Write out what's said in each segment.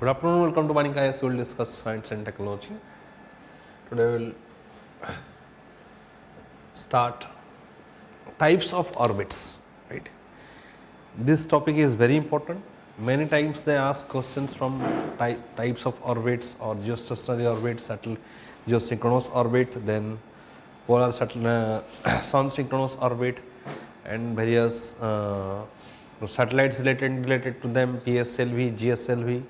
Good afternoon, welcome to Morning IAS. We will discuss science and technology. Today we will start types of orbits. Right? This topic is very important. Many times they ask questions from types of orbits or geostationary orbit, geosynchronous orbit, then polar sun synchronous orbit, and various satellites related to them, PSLV, GSLV.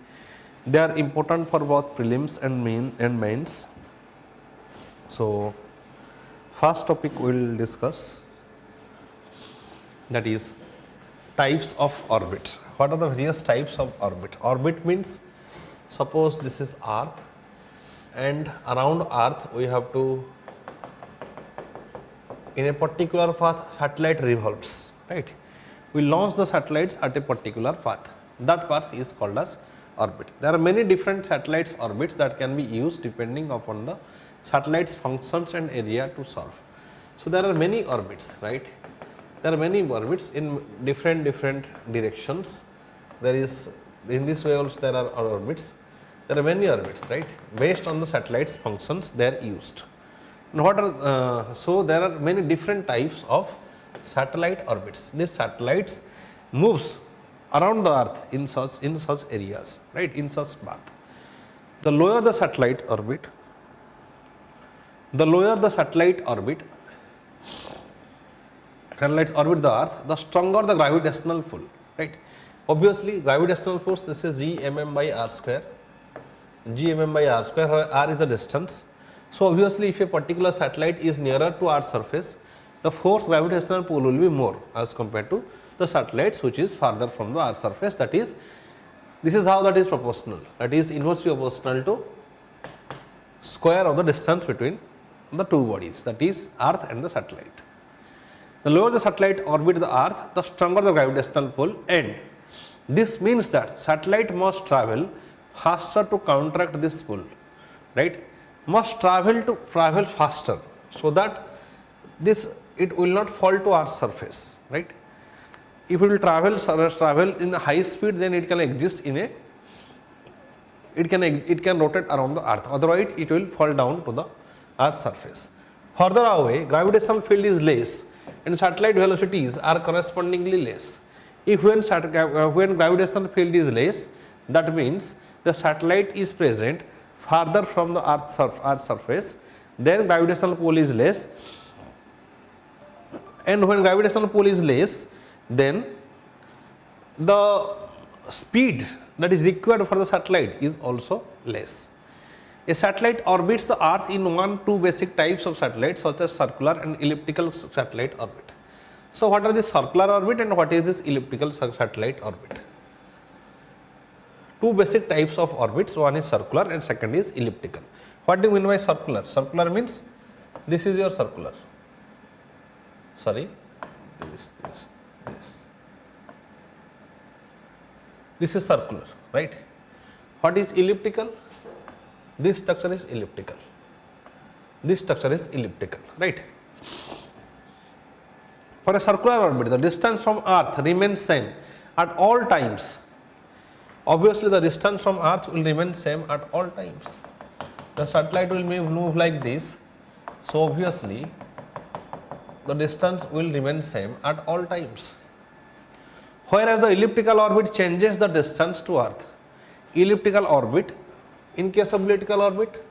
They are important for both prelims and mains. So, first topic we will discuss, that is types of orbit. What are the various types of orbit? Orbit means, suppose this is Earth and around Earth we have to, in a particular path satellite revolves, right? We launch the satellites at a particular path. That path is called as orbit. There are many different satellites orbits that can be used depending upon the satellite's functions and area to solve. So, there are many orbits, right? There are many orbits in different directions. There is, in this way also there are orbits. There are many orbits, right? Based on the satellite's functions they are used. And what are, so there are many different types of satellite orbits. These satellites moves around the earth in such areas, right, in such path. The lower the satellite orbit, satellites orbit the earth, the stronger the gravitational pull, right? Obviously gravitational force, this is Gmm by r square, where r is the distance. So obviously if a particular satellite is nearer to Earth's surface, the force gravitational pull will be more as compared to the satellites which is farther from the Earth's surface. That is, this is how that is proportional, that is inversely proportional to square of the distance between the two bodies, that is Earth and the satellite. The lower the satellite orbit the Earth, the stronger the gravitational pull, and this means that satellite must travel faster to counteract this pull, right? Must travel faster, so that it will not fall to Earth's surface, right? If it will travel in a high speed, then it can exist in a, it can rotate around the Earth, otherwise it will fall down to the Earth's surface. Further away, gravitational field is less and satellite velocities are correspondingly less. If when gravitational field is less, that means the satellite is present farther from the Earth's surface, then gravitational pull is less, and when gravitational pull is less, then the speed that is required for the satellite is also less. A satellite orbits the Earth in two basic types of satellites, such as circular and elliptical satellite orbit. So, what are the circular orbit and what is this elliptical satellite orbit? Two basic types of orbits, one is circular and second is elliptical. What do you mean by circular? Circular means this is your circular. Sorry, this is circular, right? What is elliptical? This structure is elliptical. This structure is elliptical, right? For a circular orbit, the distance from Earth remains same at all times. Obviously, the distance from Earth will remain same at all times. The satellite will move like this. So obviously, the distance will remain same at all times. Whereas the elliptical orbit changes the distance to Earth. Elliptical orbit, in case of elliptical orbit,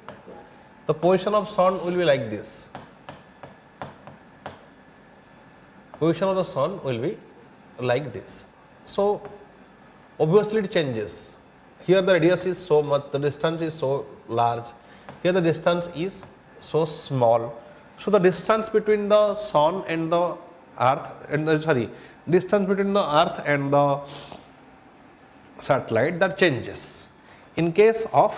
the position of sun will be like this. Position of the sun will be like this. So obviously it changes. Here the radius is so much, the distance is so large. Here the distance is so small. So the distance between the sun and the earth, distance between the earth and the satellite, that changes in case of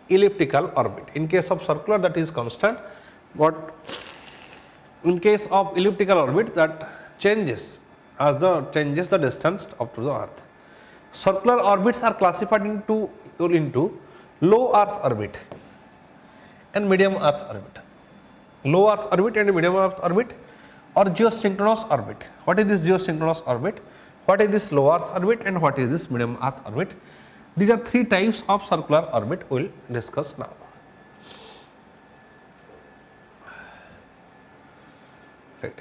elliptical orbit. In case of circular, that is constant, but in case of elliptical orbit, that changes as the distance up to the earth. Circular orbits are classified into low earth orbit and medium earth orbit. Low earth orbit and medium earth orbit, or geosynchronous orbit. What is this geosynchronous orbit? What is this low earth orbit and what is this medium earth orbit? These are three types of circular orbit we will discuss now. Right.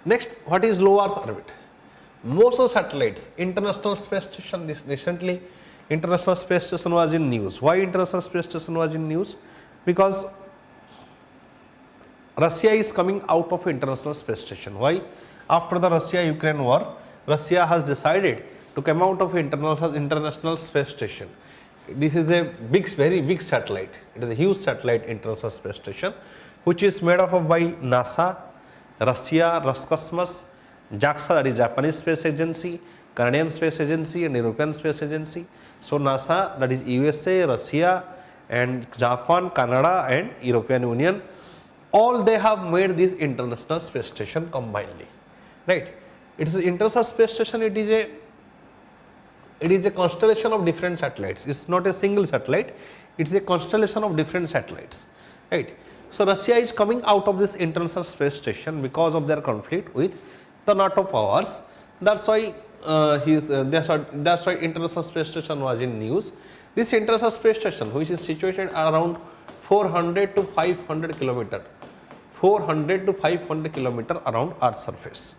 Next, what is low Earth orbit? Most of satellites, International Space Station, recently International Space Station was in news. Why International Space Station was in news? Because Russia is coming out of International Space Station. Why? After the Russia-Ukraine war, Russia has decided to come out of International Space Station. This is a big, very big satellite. It is a huge satellite, International Space Station, which is made up of by NASA, Russia, Roscosmos, JAXA, that is Japanese Space Agency, Canadian Space Agency and European Space Agency. So NASA, that is USA, Russia and Japan, Canada and European Union, all they have made this International Space Station combinedly, right? It is International Space Station, it is a constellation of different satellites. It is not a single satellite, it is a constellation of different satellites, right? So Russia is coming out of this International Space Station because of their conflict with the NATO powers. That's why that's why International Space Station was in news. This International Space Station, which is situated around 400 to 500 kilometer, 400 to 500 kilometer around Earth's surface,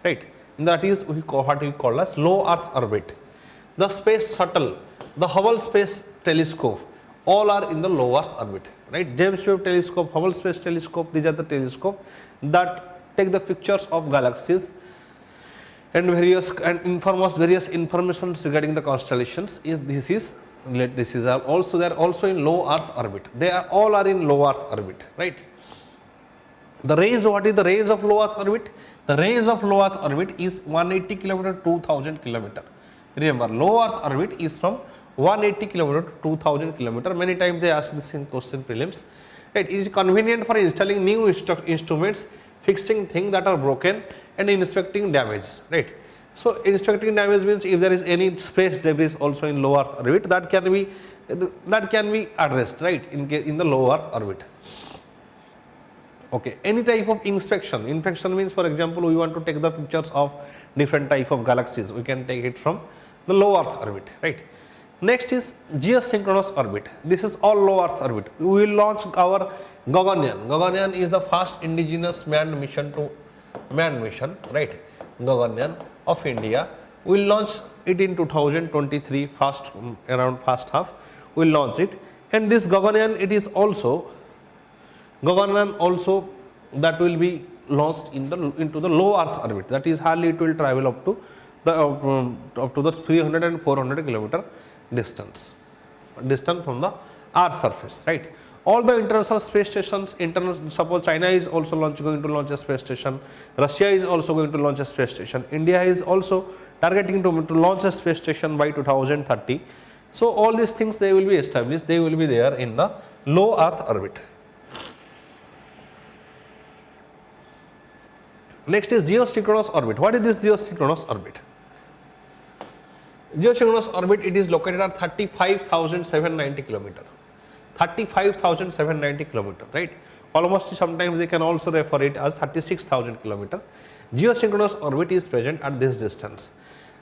right? And that is what we call as low Earth orbit. The space shuttle, the Hubble Space Telescope, all are in the low Earth orbit, right? James Webb Telescope, Hubble Space Telescope, these are the telescopes that take the pictures of galaxies and inform us various information regarding the constellations. This is also, they are also in low Earth orbit. They are all are in low Earth orbit, right? The range, what is the range of low Earth orbit? The range of low Earth orbit is 180 km to 2000 km. Remember, low Earth orbit is from 180 km to 2000 km. Many times they ask this in question prelims. Right? It is convenient for installing new instruments, fixing things that are broken and inspecting damage. Right? So inspecting damage means if there is any space debris also in low Earth orbit, that can be addressed, right, in the low Earth orbit. Okay. Any type of inspection. Inspection means, for example, we want to take the pictures of different type of galaxies. We can take it from the low Earth orbit, right? Next is geosynchronous orbit. This is all low Earth orbit. We will launch our Gaganyaan. Gaganyaan is the first indigenous manned mission, right? Gaganyaan of India. We will launch it in 2023, around first half. We will launch it, and this Gaganyaan, it is also Gaganyaan also that will be launched into the low Earth orbit. That is, hardly it will travel up to the 300 and 400 kilometer distance from the Earth's surface, right? All the international space stations, suppose China is also going to launch a space station, Russia is also going to launch a space station, India is also targeting to launch a space station by 2030. So all these things, they will be established, they will be there in the low Earth orbit. Next is geosynchronous orbit. What is this geosynchronous orbit? Geosynchronous orbit, it is located at 35,790 km. 35,790 km, right? Almost sometimes they can also refer it as 36,000 km. Geosynchronous orbit is present at this distance.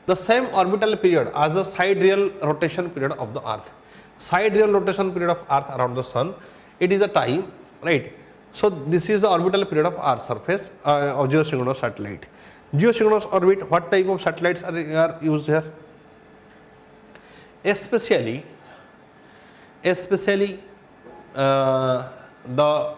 The same orbital period as the sidereal rotation period of the Earth. Sidereal rotation period of Earth around the Sun, it is a time, right? So this is the orbital period of Earth's surface of geosynchronous satellite. Geosynchronous orbit, what type of satellites are used here? Especially the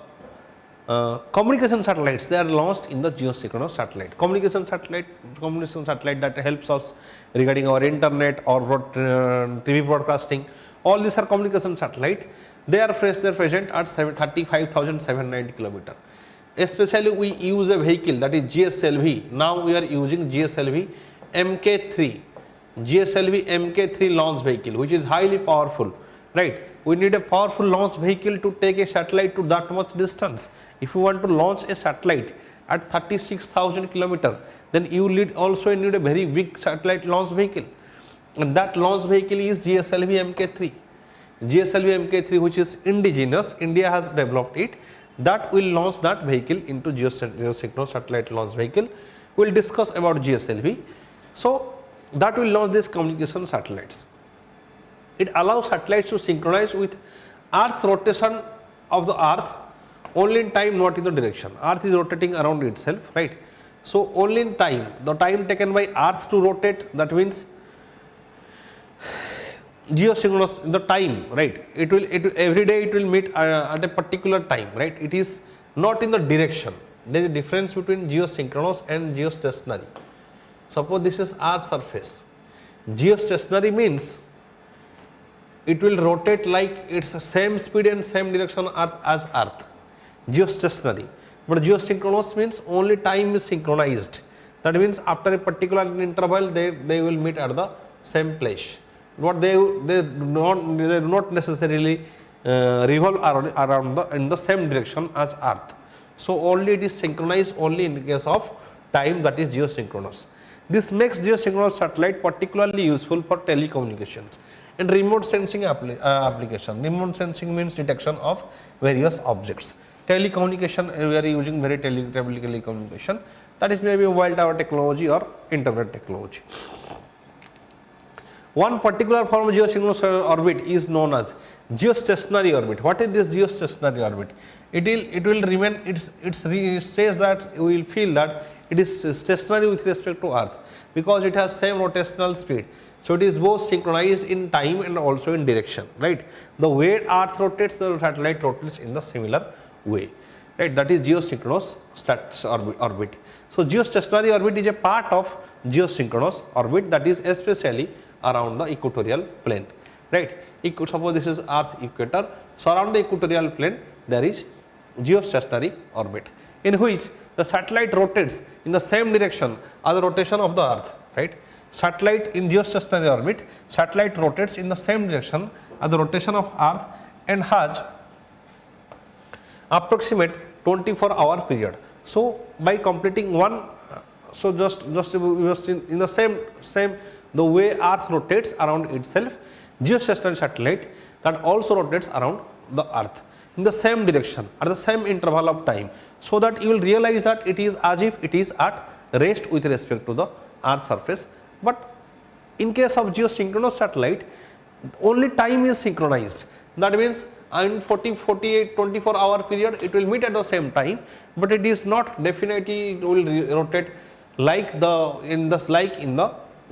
communication satellites, they are launched in the geosynchronous satellite. Communication satellite that helps us regarding our internet or TV broadcasting. All these are communication satellite. They are present at 35,790 km. Especially we use a vehicle, that is GSLV. Now we are using GSLV Mk3. GSLV Mk3 launch vehicle, which is highly powerful, right? We need a powerful launch vehicle to take a satellite to that much distance. If you want to launch a satellite at 36,000 km, then you also need a very big satellite launch vehicle, and that launch vehicle is GSLV Mk3. GSLV Mk3, which is indigenous, India has developed it, that will launch that vehicle into geosynchronous satellite launch vehicle. We will discuss about GSLV. So that will launch these communication satellites. It allows satellites to synchronize with Earth's rotation of the Earth only in time, not in the direction. Earth is rotating around itself, right? So only in time, the time taken by Earth to rotate, that means geosynchronous in the time, right? It will every day it will meet at a particular time, right? It is not in the direction. There is a difference between geosynchronous and geostationary. Suppose this is Earth's surface. Geostationary means it will rotate like it's the same speed and same direction as Earth. Geostationary. But geosynchronous means only time is synchronized. That means after a particular interval they will meet at the same place. What they do not necessarily revolve around in the same direction as Earth. So only it is synchronized only in case of time, that is geosynchronous. This makes geosynchronous satellite particularly useful for telecommunications and remote sensing application. Remote sensing means detection of various objects. Telecommunication, we are using very telecommunication, that is maybe mobile tower technology or internet technology. One particular form of geosynchronous orbit is known as geostationary orbit. What is this geostationary orbit? It will remain, it says that we will feel that it is stationary with respect to Earth because it has same rotational speed. So it is both synchronized in time and also in direction, right? The way Earth rotates, the satellite rotates in the similar way, right? That is geosynchronous orbit. So geostationary orbit is a part of geosynchronous orbit, that is especially around the equatorial plane, right? Suppose this is Earth equator, so around the equatorial plane there is geostationary orbit, in which the satellite rotates in the same direction as the rotation of the Earth, right? Satellite in geostationary orbit, satellite rotates in the same direction as the rotation of Earth and has approximate 24-hour period. So by completing one, so just in the same the way Earth rotates around itself, geostationary satellite that also rotates around the Earth in the same direction at the same interval of time, so that you will realize that it is as if it is at rest with respect to the Earth's surface. But in case of geosynchronous satellite, only time is synchronized. That means in 48, 24-hour period it will meet at the same time, but it is not definitely it will rotate like the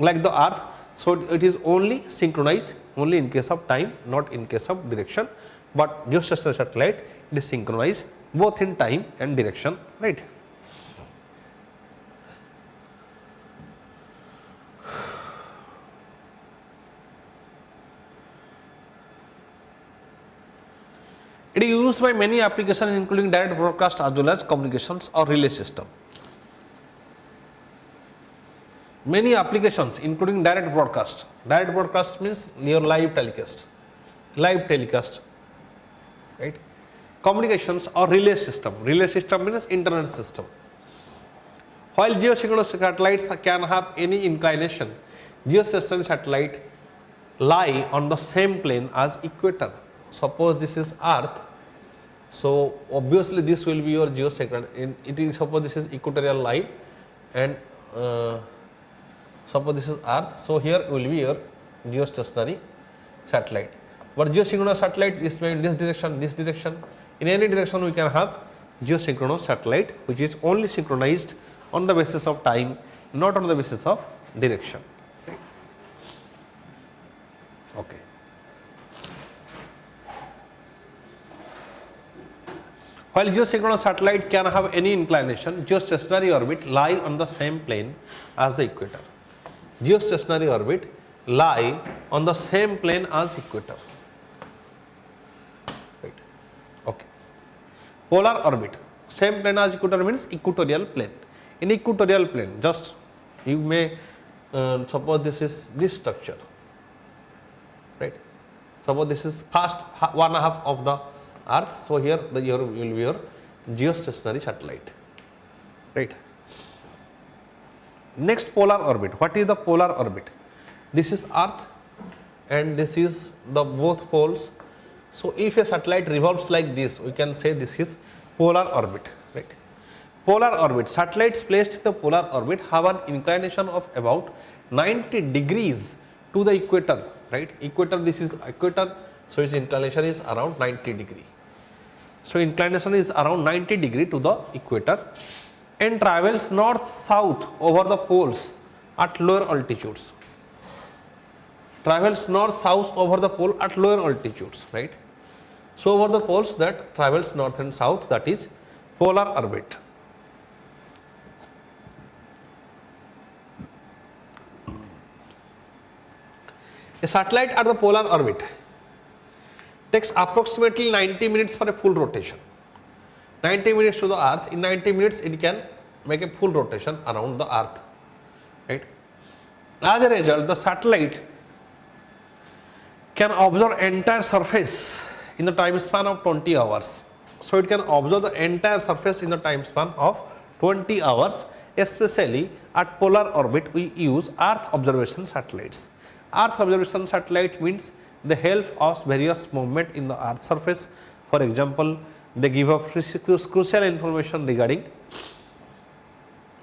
Earth. So it is only synchronized only in case of time, not in case of direction. But geostationary satellite, it is synchronized both in time and direction, right? It is used by many applications including direct broadcast as well as communications or relay system. Many applications including direct broadcast. Direct broadcast means your live telecast, right? Communications or relay system. Relay system means internet system. While geosynchronous satellites can have any inclination, geostationary satellite lie on the same plane as equator. Suppose this is Earth, so obviously this will be your geosynchronous. It is, suppose this is equatorial line and suppose this is Earth, so here will be your geostationary satellite. But geosynchronous satellite is made in this direction. In any direction we can have geosynchronous satellite, which is only synchronized on the basis of time, not on the basis of direction. Okay. While geosynchronous satellite can have any inclination, geostationary orbit lie on the same plane as the equator. Geostationary orbit lie on the same plane as equator. Right. Okay. Polar orbit, same plane as equator means equatorial plane. In equatorial plane, just you may suppose this is this structure, right? Suppose this is first 1/2 of the Earth, so here will be your geostationary satellite, right? Next, polar orbit. What is the polar orbit? This is Earth, and this is the both poles. So if a satellite revolves like this, we can say this is polar orbit, right? Polar orbit, satellites placed in the polar orbit have an inclination of about 90 degrees to the equator, right? Equator, this is equator, so its inclination is around 90 degree. So inclination is around 90 degree to the equator and travels north south over the poles at lower altitudes. Travels north south over the pole at lower altitudes, right? So over the poles that travels north and south, that is polar orbit. A satellite at the polar orbit takes approximately 90 minutes for a full rotation. 90 minutes to the earth, in 90 minutes it can make a full rotation around the earth, right? As a result, the satellite can observe entire surface in the time span of 20 hours. So it can observe the entire surface in the time span of 20 hours, especially at polar orbit we use earth observation satellites. Earth observation satellite means they help us various movement in the earth surface. For example, they give us crucial information regarding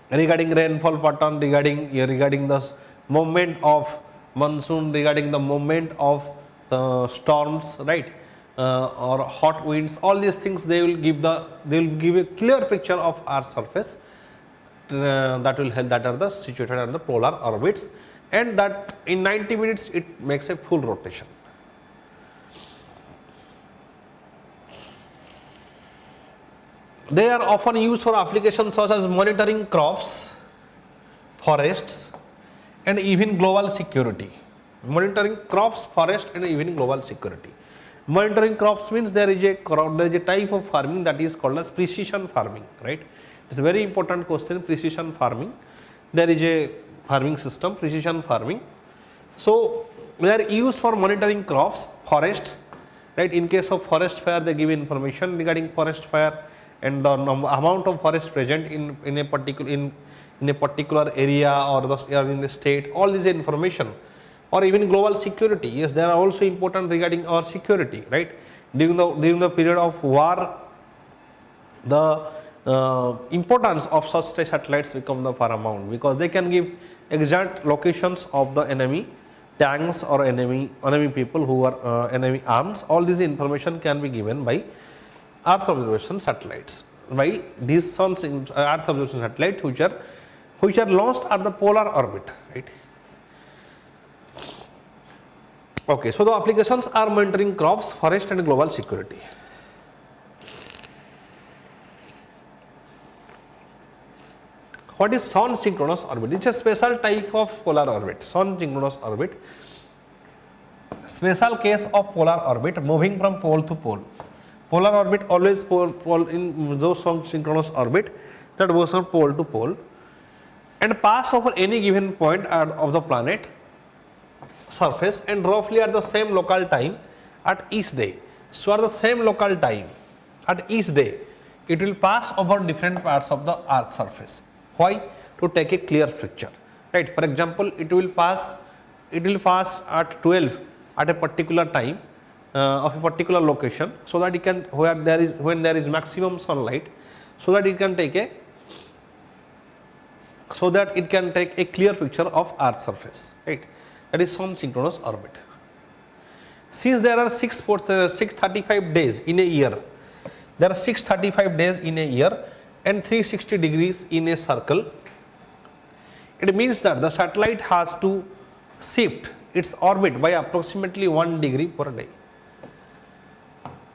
rainfall pattern, regarding the movement of monsoon, regarding the movement of storms, right, or hot winds. All these things they will give a clear picture of our surface that will help, that are the situated on the polar orbits, and that in 90 minutes it makes a full rotation. They are often used for applications such as monitoring crops, forests, and even global security. Monitoring crops, forest, and even global security. Monitoring crops means there is a type of farming that is called as precision farming, right? It's a very important question, precision farming. There is a farming system, precision farming. So they are used for monitoring crops, forests, right? In case of forest fire, they give information regarding forest fire and the amount of forest present in a particular area or in the state. All this information, or even global security. Yes, they are also important regarding our security, right? During the period of war, the importance of such satellites become the paramount, because they can give exact locations of the enemy tanks or enemy people who are enemy arms. All this information can be given by earth observation satellites, by these earth observation satellites which are launched at the polar orbit, right? Okay, so the applications are monitoring crops, forest, and global security. What is sun synchronous orbit? It's a special type of polar orbit, sun synchronous orbit. Special case of polar orbit moving from pole to pole. Polar orbit always pole in those sun synchronous orbit that goes from pole to pole and pass over any given point of the planet surface and roughly at the same local time at each day. So at the same local time at each day, it will pass over different parts of the earth surface. Why? To take a clear picture, right? For example, it will pass at 12 at a particular time of a particular location, so that it can, when there is maximum sunlight, so that it can take a clear picture of earth surface, right? That is sun synchronous orbit. Since there are 635 days in a year, there are 635 days in a year and 360 degrees in a circle, it means that the satellite has to shift its orbit by approximately 1 degree per day.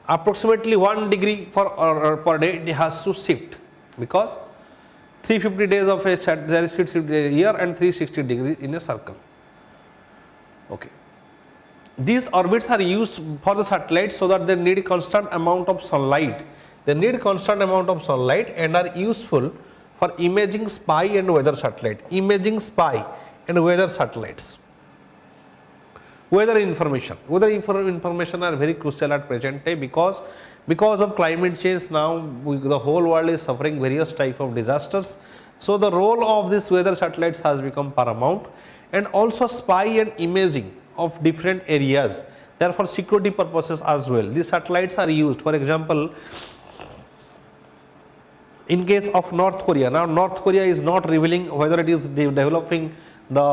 Approximately 1 degree per day it has to shift, because 350 days of a set, there is 50 days a year and 360 degrees in a circle. Okay. These orbits are used for the satellites so that they need constant amount of sunlight. They need constant amount of sunlight and are useful for imaging spy and weather satellite. Imaging spy and weather satellites. Weather information are very crucial at present day, because of climate change now the whole world is suffering various type of disasters. So the role of these weather satellites has become paramount, and also spy and imaging of different areas. Therefore, security purposes as well. These satellites are used. For example, in case of North Korea, now North Korea is not revealing whether it is developing the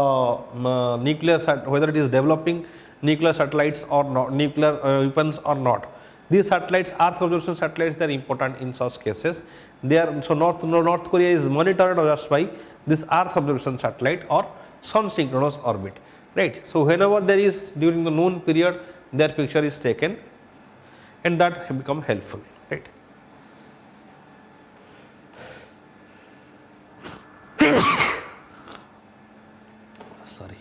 whether it is developing nuclear satellites or not, nuclear weapons or not. These satellites, Earth observation satellites, they are important in such cases. They are, so North Korea is monitored just by this Earth observation satellite or sun synchronous orbit, right. So whenever there is during the noon period, their picture is taken, and that become helpful, right. Sorry.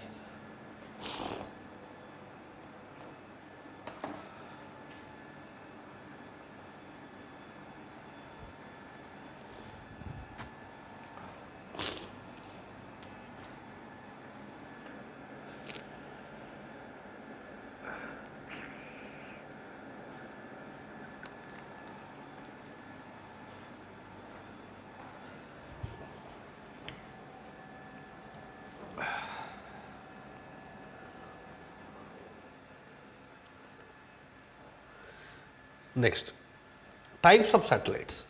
Next, types of satellites.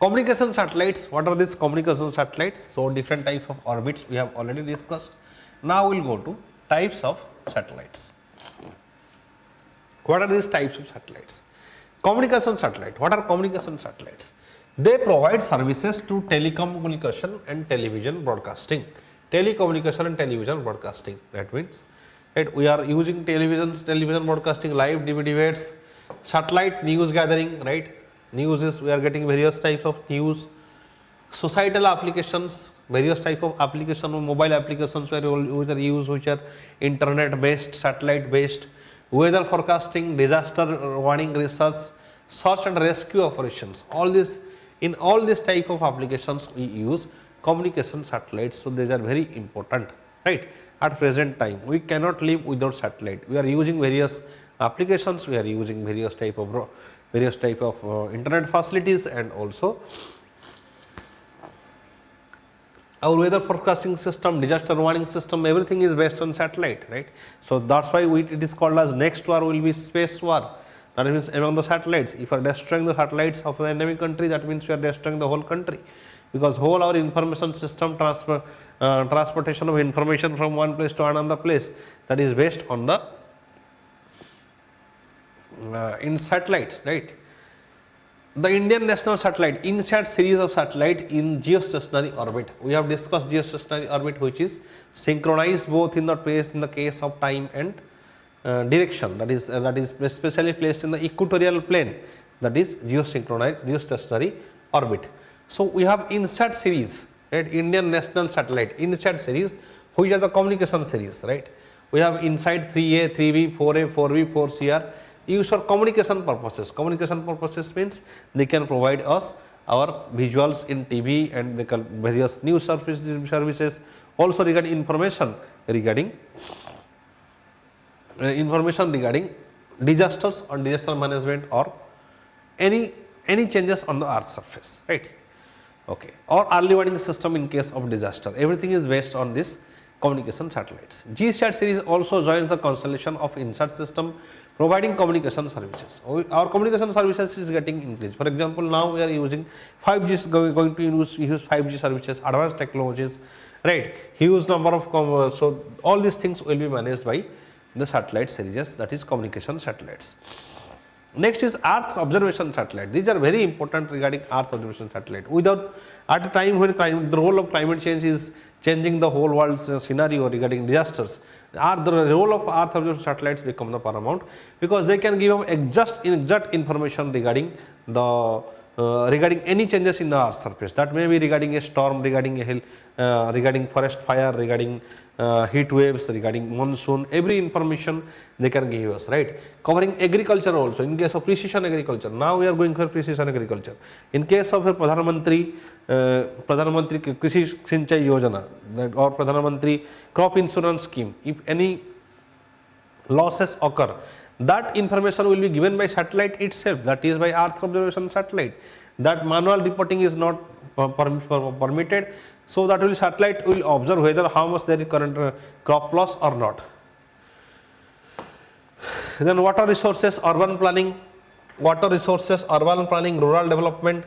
Communication satellites, what are these communication satellites? So, different types of orbits we have already discussed. Now, we will go to types of satellites. What are these types of satellites? Communication satellite, what are communication satellites? They provide services to telecommunication and television broadcasting. Telecommunication and television broadcasting, that means that we are using television broadcasting, live DVD debates, satellite news gathering, right. News is, we are getting various types of news, societal applications, various type of application, mobile applications where we are used, which are internet based, satellite based, weather forecasting, disaster warning research, search and rescue operations. All this, in all this type of applications we use communication satellites. So these are very important, right. At present time we cannot live without satellite. We are using various applications, we are using various type of internet facilities, and also our weather forecasting system, disaster warning system, everything is based on satellite, right. So that's why it is called as next war will be space war. That means among the satellites, if you are destroying the satellites of an enemy country, that means you are destroying the whole country, because whole our information system transportation of information from one place to another place, that is based on the in satellites, right. The Indian national satellite, INSAT series of satellite in geostationary orbit. We have discussed geostationary orbit, which is synchronized both in the case of time and direction, that is specially placed in the equatorial plane, that is geostationary orbit. So we have INSAT series, right, Indian national satellite, INSAT series, which are the communication series, right. We have INSAT 3A, 3B, 4A, 4B, 4CR, used for communication purposes. Communication purposes means they can provide us our visuals in TV, and they can various news services, also regarding information regarding disasters or disaster management, or any changes on the earth surface, right. Okay. Or early warning system in case of disaster, everything is based on this communication satellites. GSAT series also joins the constellation of INSAT system, providing communication services. Our communication services is getting increased. For example, now we are using 5G, going to use 5G services, advanced technologies, right. Huge number of so all these things will be managed by the satellite series, that is communication satellites. Next is Earth observation satellite. These are very important regarding Earth observation satellite. Without, at a time when the role of climate change is changing the whole world's scenario regarding disasters, the role of Earth observation satellites become the paramount, because they can give exact information regarding the regarding any changes in the earth surface. That may be regarding a storm, regarding a hill, regarding forest fire, regarding heat waves, regarding monsoon, every information they can give us, right. Covering agriculture also, in case of precision agriculture. Now we are going for precision agriculture. In case of Pradhan Mantri Krishi Sinchai Yojana or Pradhan Mantri crop insurance scheme, if any losses occur, that information will be given by satellite itself, that is by Earth observation satellite. That manual reporting is not permitted. So that will satellite will observe whether how much there is current crop loss or not. Then water resources, urban planning, rural development,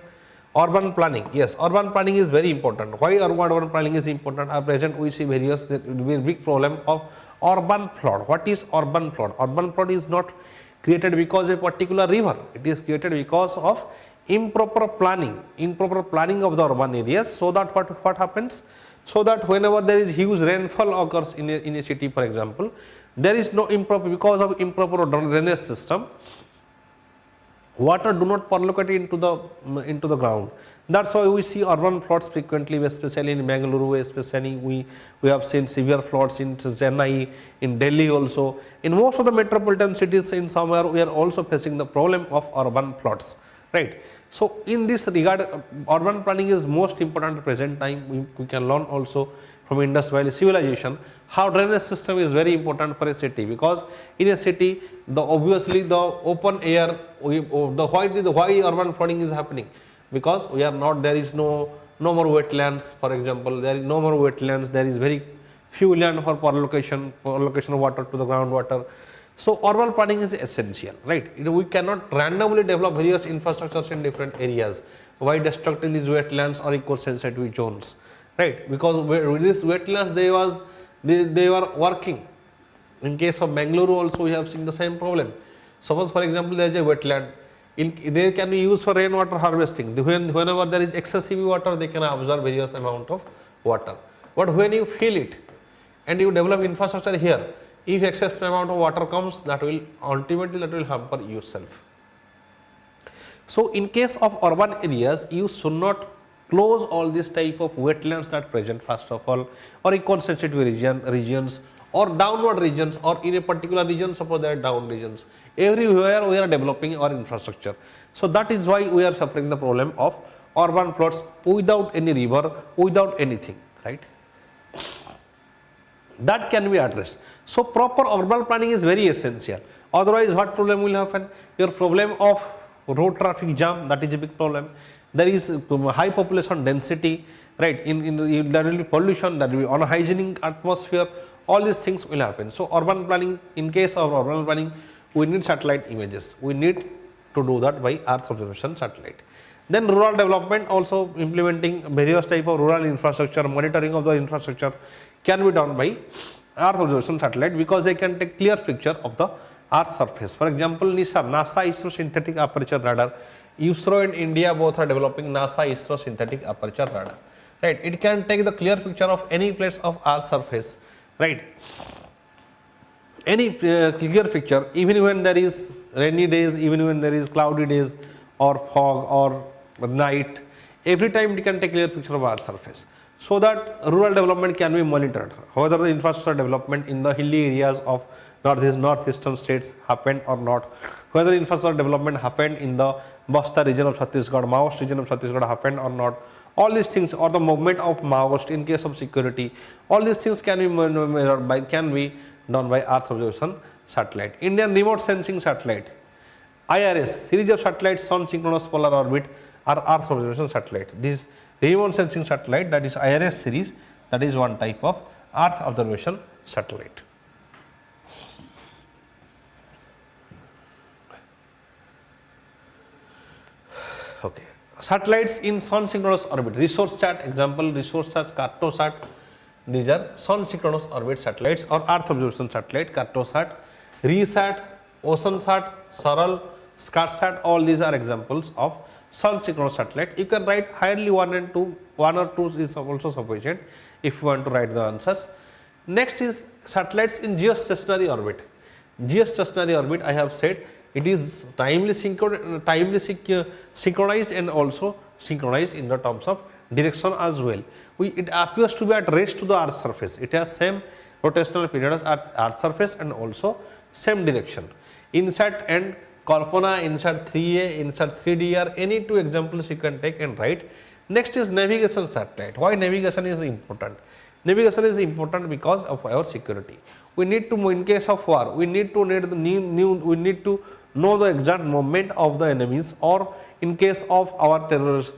urban planning. Yes, urban planning is very important. Why urban planning is important? At present, we see various big problem of urban flood. What is urban flood? Urban flood is not created because of a particular river. It is created because of improper planning of the urban areas. So that what happens? So that whenever there is huge rainfall occurs in a city, for example, there is no because of improper drainage system, water do not percolate into the ground. That's why we see urban floods frequently, especially in Bengaluru, especially we have seen severe floods in Chennai, in Delhi also. In most of the metropolitan cities in somewhere we are also facing the problem of urban floods, right? So in this regard, urban planning is most important at present time. We can learn also from Indus Valley civilization how drainage system is very important for a city, because in a city obviously the open air, why urban flooding is happening, because we are not, there is no more wetlands, for example, there is no more wetlands, there is very few land for allocation of water to the groundwater. So urban planning is essential, right? We cannot randomly develop various infrastructures in different areas by destructing these wetlands or eco-sensitive zones, right? Because with these wetlands they were working. In case of Bengaluru also we have seen the same problem. Suppose for example there is a wetland, they can be used for rainwater harvesting. Whenever there is excessive water, they can absorb various amount of water. But when you fill it and you develop infrastructure here, if excess amount of water comes, that will ultimately hamper yourself. So in case of urban areas, you should not close all this type of wetlands that present first of all, or eco-sensitive regions or downward regions, or in a particular region, suppose there are down regions. Everywhere we are developing our infrastructure. So that is why we are suffering the problem of urban floods without any river, without anything, right? That can be addressed. So proper urban planning is very essential. Otherwise, what problem will happen? Your problem of road traffic jam, that is a big problem. There is high population density, right? There will be pollution, there will be unhygienic atmosphere. All these things will happen. So urban planning, in case of urban planning, we need satellite images. We need to do that by Earth observation satellite. Then rural development, also implementing various type of rural infrastructure, monitoring of the infrastructure can be done by Earth observation satellite, because they can take clear picture of the Earth surface. For example, NASA ISRO synthetic aperture radar. ISRO and India both are developing NASA ISRO synthetic aperture radar. Right? It can take the clear picture of any place of Earth surface. Right? Any clear picture, even when there is rainy days, even when there is cloudy days or fog or night, every time it can take clear picture of Earth surface. So that rural development can be monitored, whether the infrastructure development in the hilly areas of northeastern states happened or not, whether infrastructure development happened in the Basta region of Chhattisgarh, Maoist region of Chhattisgarh happened or not. All these things, or the movement of Maoist in case of security, all these things can be done by Earth observation satellite. Indian remote sensing satellite, IRS, series of satellites on synchronous polar orbit are Earth observation satellite. This remote sensing satellite, that is IRS series, that is one type of Earth observation satellite. Okay. Satellites in sun synchronous orbit, ResourceSat, example ResourceSat, CartoSat, these are sun synchronous orbit satellites or Earth observation satellite. CartoSat, ReSat, OceanSat, Saral, ScarSat, all these are examples of sun synchronous satellite. You can write hardly one or two is also sufficient if you want to write the answers. Next is satellites in geostationary orbit. Geostationary orbit, I have said, it is timely synchronized and also synchronized in the terms of direction as well. It appears to be at rest to the Earth surface. It has same rotational period as Earth surface and also same direction. INSAT and Kalpana, INSAT 3A, INSAT 3DR, any two examples you can take and write. Next is navigation satellite. Why navigation is important? Navigation is important because of our security. We need to, in case of war, we need to know the exact movement of the enemies, or in case of our terrorists,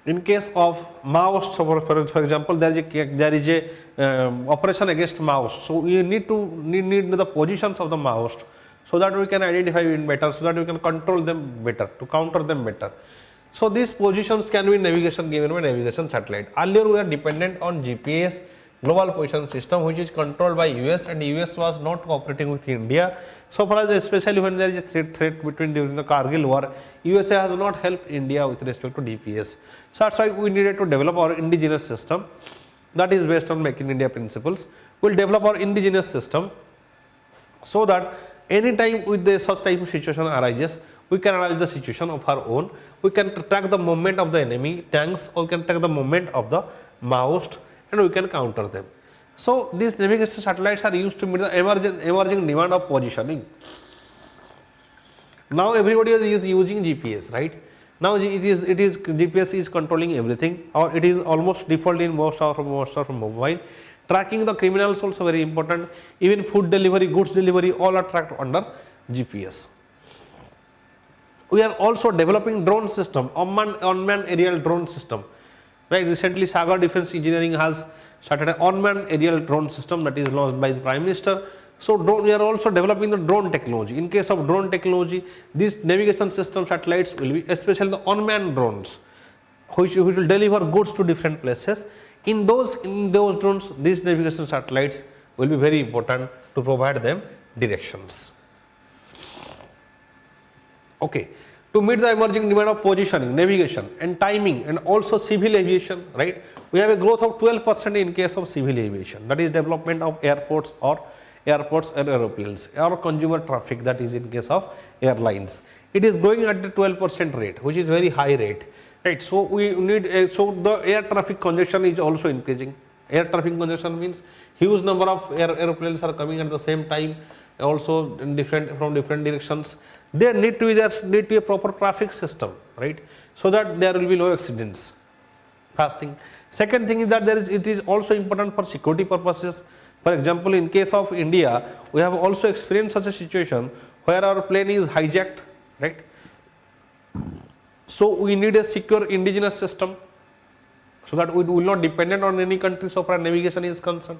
In case of Maoist, so for example, there is a operation against Maoist. So we need the positions of the Maoist, so that we can identify it better, so that we can control them better, to counter them better. So these positions can be navigation given by navigation satellite. Earlier we are dependent on GPS, global position system, which is controlled by US, and US was not cooperating with India. So far as, especially when there is a threat between during the Kargil war, USA has not helped India with respect to GPS. So that's why we needed to develop our indigenous system, that is based on Make in India principles. We will develop our indigenous system, so that any time with the such type of situation arises, we can analyze the situation of our own. We can track the movement of the enemy tanks, or we can track the movement of the Maoist, and we can counter them. So these navigation satellites are used to meet the emerging demand of positioning. Now everybody is using GPS, right? Now GPS is controlling everything, or it is almost default in most of mobile. Tracking the criminals also very important. Even food delivery, goods delivery, all are tracked under GPS. We are also developing drone system, unmanned aerial drone system. Right? Recently, Sagar Defense Engineering has started an unmanned aerial drone system that is launched by the Prime Minister. So we are also developing the drone technology. In case of drone technology, these navigation system satellites will be, especially the unmanned drones, which will deliver goods to different places. In those drones, these navigation satellites will be very important to provide them directions. Okay. To meet the emerging demand of positioning, navigation and timing, and also civil aviation, right? We have a growth of 12% in case of civil aviation, that is development of airports and aeroplanes, or consumer traffic, that is in case of airlines. It is growing at the 12% rate, which is very high rate, right? So we need so the air traffic congestion is also increasing. Air traffic congestion means huge number of aeroplanes are coming at the same time, also in from different directions. There need to be a proper traffic system, right? So that there will be low accidents. First thing. Second thing is that it is also important for security purposes. For example, in case of India, we have also experienced such a situation where our plane is hijacked, right? So we need a secure indigenous system, so that we will not dependent on any country so far navigation is concerned.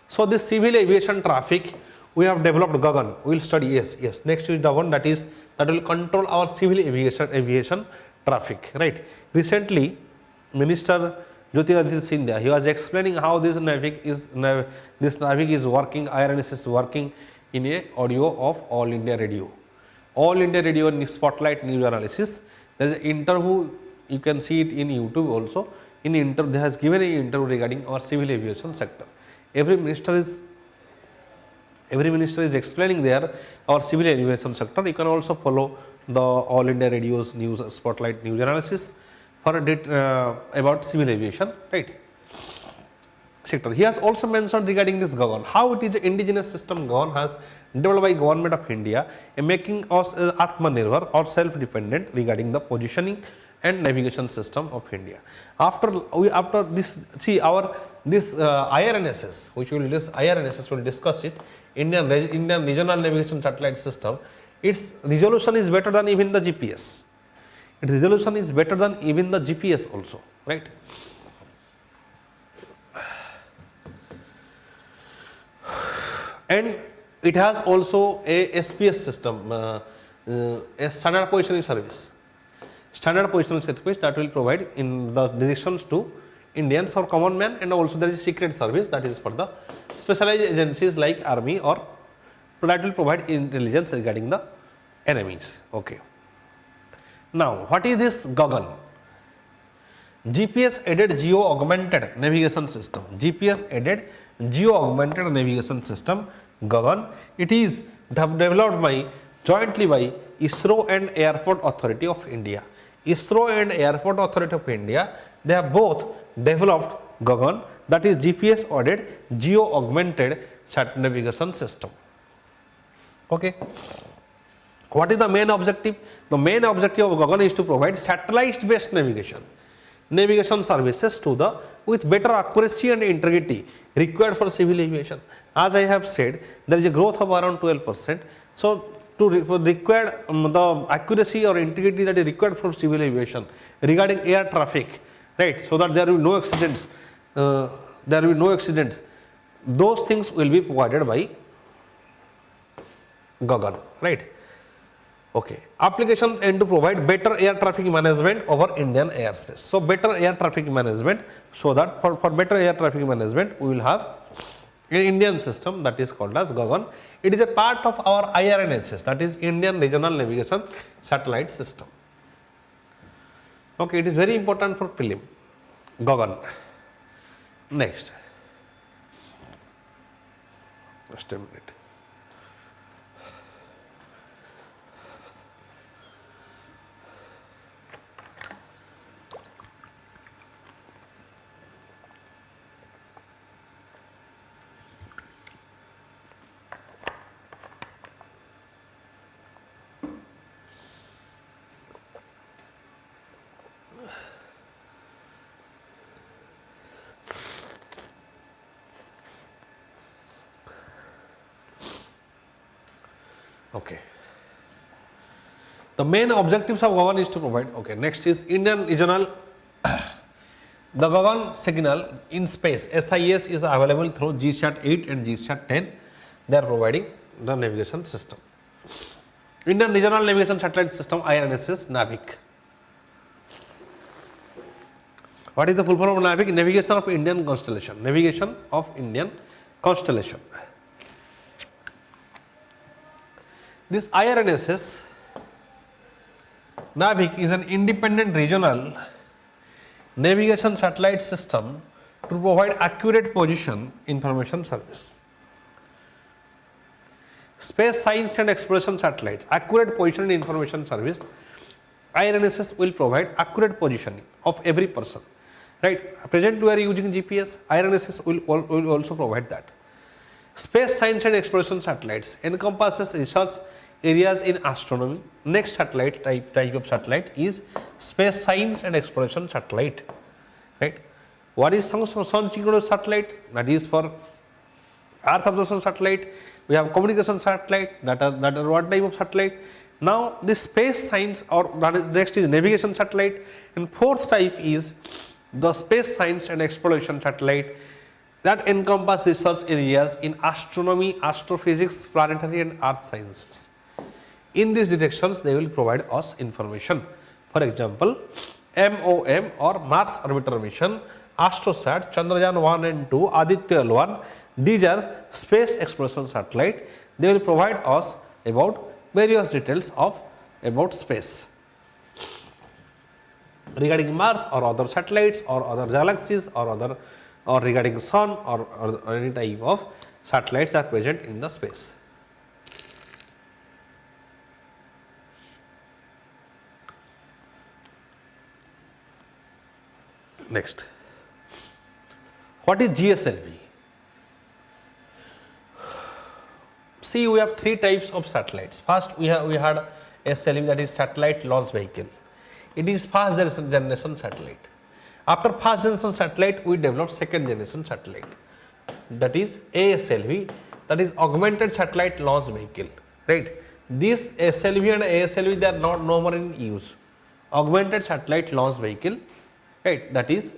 So this civil aviation traffic, we have developed Gagan. We will study, yes. Next is the one that will control our civil aviation traffic, right? Recently, Minister Jyotiraditya Scindia, he was explaining how this NAVIC is working, IRNS is working in a audio of All India Radio. All India Radio Spotlight News Analysis. There is an interview, you can see it in YouTube also. They has given an interview regarding our civil aviation sector. Every minister is explaining there our civil aviation sector. You can also follow the All India Radio's news Spotlight News Analysis for about civil aviation, right, sector. He has also mentioned regarding this Gagan, how it is an indigenous system Gagan has developed by Government of India, making us Atmanirbhar or self-dependent regarding the positioning and navigation system of India. After this, see this IRNSS, which IRNSS will discuss it. Indian Regional Navigation Satellite System, its resolution is better than even the GPS. Its resolution is better than even the GPS also, right? And it has also a SPS system, a standard positioning service. Standard positioning service that will provide in the directions to Indians or common man, and also there is a secret service that is for the specialized agencies like army, or that will provide intelligence regarding the enemies. Okay. Now, what is this Gagan? GPS aided geo augmented navigation system. GPS aided geo augmented navigation system Gagan. It is developed jointly by ISRO and Airport Authority of India. ISRO and Airport Authority of India, they have both developed Gagan, that is GPS aided geo augmented navigation system. Okay. What is the main objective? The main objective of Gagan is to provide satellite based navigation services with better accuracy and integrity required for civil aviation. As I have said, there is a growth of around 12%. So to require the accuracy or integrity that is required for civil aviation regarding air traffic, right? So that there will be no accidents. There will be no accidents. Those things will be provided by Gagan, right? Okay. Applications aim to provide better air traffic management over Indian airspace. So better air traffic management, so that for better air traffic management, we will have an Indian system that is called as Gagan. It is a part of our IRNSS, that is Indian Regional Navigation Satellite System. Okay, it is very important for prelim. Gagan. Next. Just a minute. Okay. The main objectives of Gagan is to provide. Okay. Next is Indian regional. The Gagan signal in space SIS is available through GSAT 8 and GSAT 10. They are providing the navigation system. Indian Regional Navigation Satellite System IRNSS NAVIC. What is the full form of NAVIC? Navigation of Indian Constellation. Navigation of Indian Constellation. This IRNSS NAVIC is an independent regional navigation satellite system to provide accurate position information service. Space Science and Exploration Satellites, accurate position information service. IRNSS will provide accurate positioning of every person. Right? Present we are using GPS, IRNSS will also provide that. Space Science and Exploration Satellites encompasses research areas in astronomy. Next satellite type of satellite is Space Science and Exploration Satellite. Right? What is sun synchronous satellite? That is for Earth observation satellite. We have communication satellite. That are what type of satellite? Now this space science, or next is navigation satellite, and fourth type is the Space Science and Exploration Satellite that encompass research areas in astronomy, astrophysics, planetary and earth sciences. In these directions, they will provide us information. For example, MOM or Mars Orbiter Mission, AstroSat, Chandrayaan 1 and 2, Aditya L1, these are space exploration satellite. They will provide us about various details about space. Regarding Mars or other satellites or other galaxies or regarding Sun or any type of satellites are present in the space. Next, what is GSLV? See, we have three types of satellites. First, we had SLV, that is satellite launch vehicle. It is first generation satellite. After first generation satellite, we developed second generation satellite. That is ASLV, that is augmented satellite launch vehicle. Right? This SLV and ASLV, they are not no more in use. Augmented satellite launch vehicle, right? That is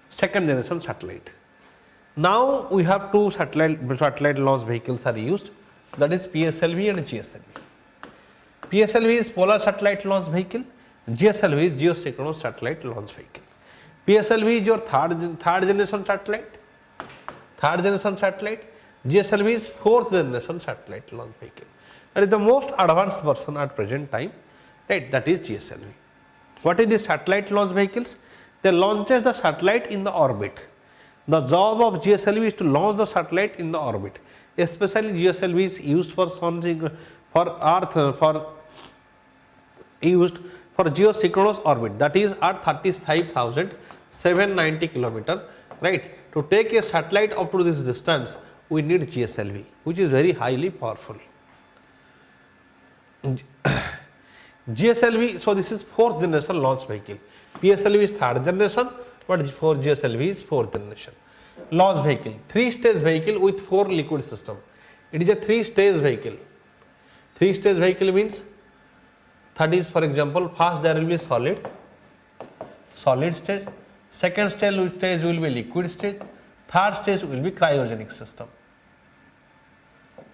second generation satellite. Now we have two satellite launch vehicles are used. That is PSLV and GSLV. PSLV is polar satellite launch vehicle. GSLV is geosynchronous satellite launch vehicle. PSLV is your third generation satellite. GSLV is fourth generation satellite launch vehicle. That is the most advanced version at present time. Right? That is GSLV. What is the satellite launch vehicles? They launches the satellite in the orbit. The job of GSLV is to launch the satellite in the orbit. Especially GSLV is used for geosynchronous orbit, that is at 35,790 km. Right? To take a satellite up to this distance, we need GSLV, which is very highly powerful. GSLV, so this is fourth generation launch vehicle. PSLV is third generation, but for GSLV is fourth generation. Launch vehicle, three-stage vehicle with four liquid system. It is a three-stage vehicle. Three-stage vehicle means, that is, for example, first there will be solid stage, Second stage will be liquid stage. Third stage will be cryogenic system.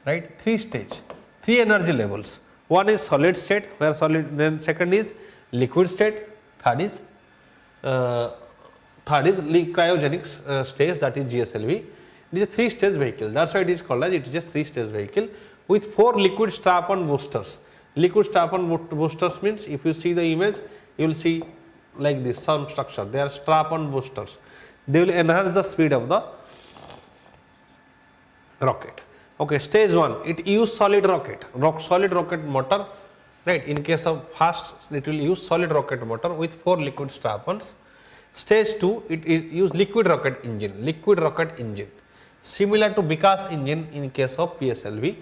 Right? 3 stage, 3 energy levels. One is solid state, where solid. Then second is liquid state. Third is cryogenic stage, that is GSLV. It is a 3-stage vehicle. That's why it is called as it is a 3-stage vehicle with 4 liquid strap-on boosters. Liquid strap-on boosters means, if you see the image, you will see like this, some structure. They are strap-on boosters. They will enhance the speed of the rocket. Okay, stage 1, it use solid rocket motor, right? In case of fast, it will use solid rocket motor with 4 liquid strap-ons. Stage 2, it is use liquid rocket engine, similar to Vikas engine in case of PSLV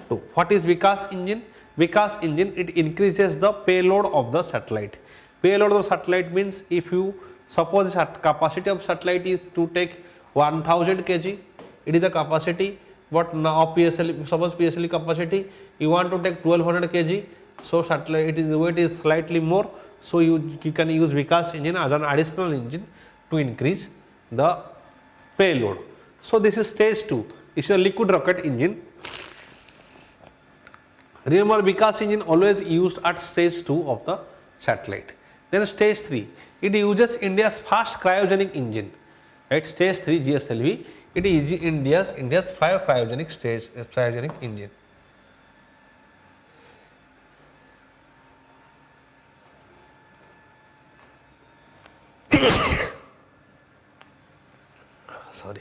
2. What is Vikas engine? Vikas engine, it increases the payload of the satellite. Payload of satellite means, if you suppose capacity of satellite is to take 1000 kg, it is the capacity. But now PSLV, suppose PSLV capacity, you want to take 1200 kg, so satellite weight is slightly more, so you can use Vikas engine as an additional engine to increase the payload. So this is stage 2, it is a liquid rocket engine. Remember, Vikas engine always used at stage 2 of the satellite. Then stage 3, it uses India's fast cryogenic engine. Right, stage 3 GSLV, it is India's cryogenic engine. Sorry.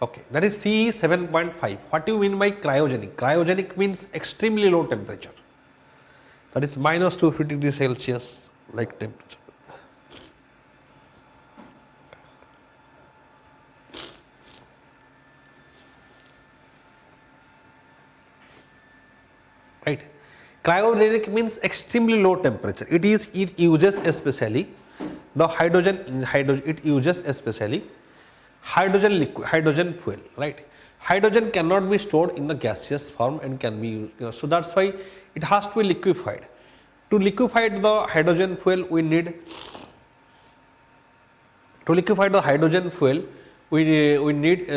Okay, that is CE 7.5. What do you mean by cryogenic? Cryogenic means extremely low temperature. That is minus 250 degrees Celsius like temperature. Right. Cryogenic means extremely low temperature. It uses especially the hydrogen hydrogen fuel, right? Hydrogen cannot be stored in the gaseous form and can be used, so that's why it has to be liquefied. To liquefy the hydrogen fuel, we need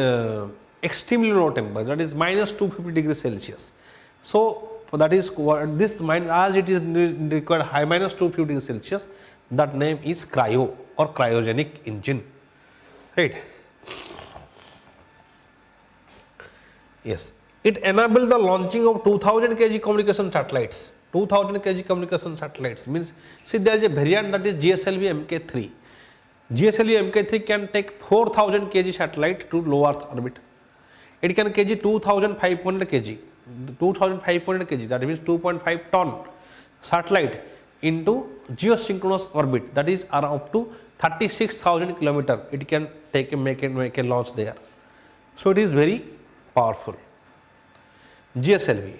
extremely low temperature, that is minus 250 degrees Celsius. So that is what this as it is required high minus 250 degrees Celsius, that name is cryo or cryogenic engine, right? Yes, it enabled the launching of 2000 kg communication satellites. 2000 kg communication satellites means, see, there is a variant, that is GSLV Mk3. GSLV Mk3 can take 4000 kg satellite to low Earth orbit. It can carry 2500 kg. 2500 kg, that means 2.5 ton satellite into geosynchronous orbit, that is up to 36,000 km. It can make a launch there. So it is very powerful. GSLV,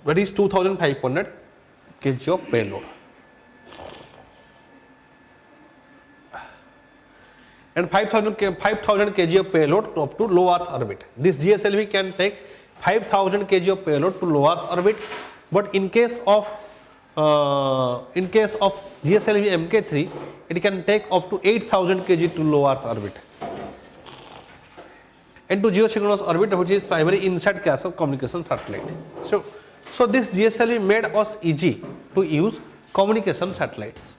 that is 2500 kg of payload. And 5000 kg of payload up to low Earth orbit. This GSLV can take 5000 kg of payload to low Earth orbit, but in case of GSLV Mk3, it can take up to 8000 kg to low Earth orbit and to geosynchronous orbit, which is primary inside case of communication satellite. So this GSLV made us easy to use communication satellites.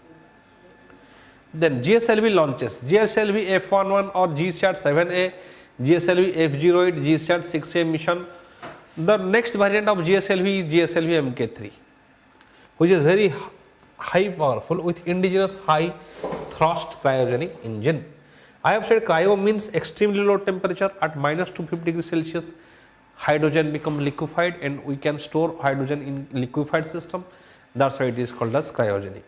Then GSLV launches, GSLV F11 or GSAT-7A, GSLV F08, GSAT-6A mission. The next variant of GSLV is GSLV Mk3, which is very high powerful with indigenous high thrust cryogenic engine. I have said cryo means extremely low temperature. At minus 250 degrees Celsius, hydrogen become liquefied and we can store hydrogen in liquefied system. That's why it is called as cryogenic.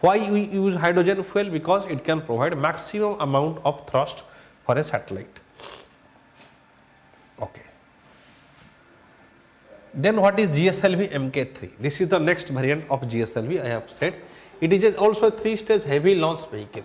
Why we use hydrogen fuel? Because it can provide maximum amount of thrust for a satellite. Okay. Then what is GSLV Mk3? This is the next variant of GSLV. I have said It is also a 3-stage heavy launch vehicle.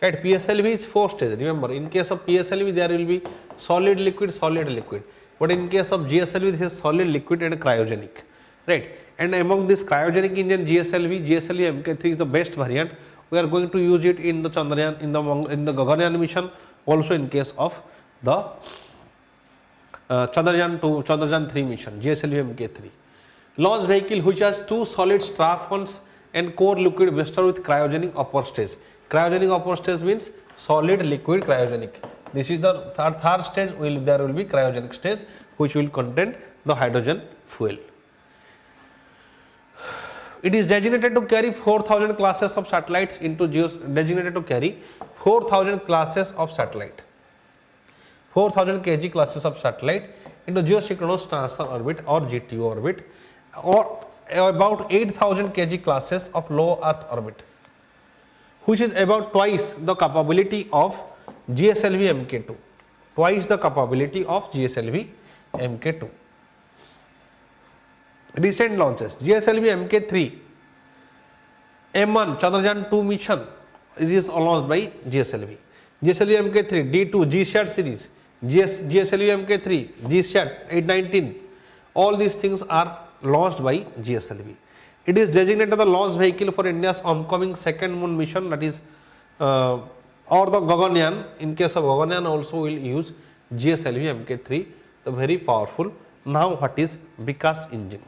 Right, PSLV is 4 stages. Remember, in case of PSLV there will be solid, liquid, solid, liquid. But in case of GSLV this is solid, liquid and cryogenic. Right, and among this cryogenic engine GSLV Mk3 is the best variant. We are going to use it in the Chandrayaan, in the Gaganyaan mission, also in case of the Chandrayaan 2, Chandrayaan 3 mission, GSLV Mk3. Launch vehicle which has 2 solid strap-ons and core liquid booster with cryogenic upper stage. Cryogenic upper stage means solid, liquid, cryogenic. This is the third stage. There will be cryogenic stage which will contain the hydrogen fuel. It is designated to carry 4,000 classes of satellites into designated to carry 4,000 classes of satellite. 4,000 kg classes of satellite into geosynchronous transfer orbit or GTO orbit, or about 8,000 kg classes of low Earth orbit, which is about twice the capability of GSLV Mk2. Twice the capability of GSLV Mk2. Recent launches: GSLV Mk3 M1 Chandrayaan 2 mission, it is launched by GSLV. GSLV Mk3 D2 GSAT series, GSLV Mk3 GSAT 819, all these things are launched by GSLV. It is designated the launch vehicle for India's upcoming second moon mission, that is or the Gaganyaan. In case of Gaganyaan also we will use GSLV Mk3, the very powerful. Now what is Vikas engine?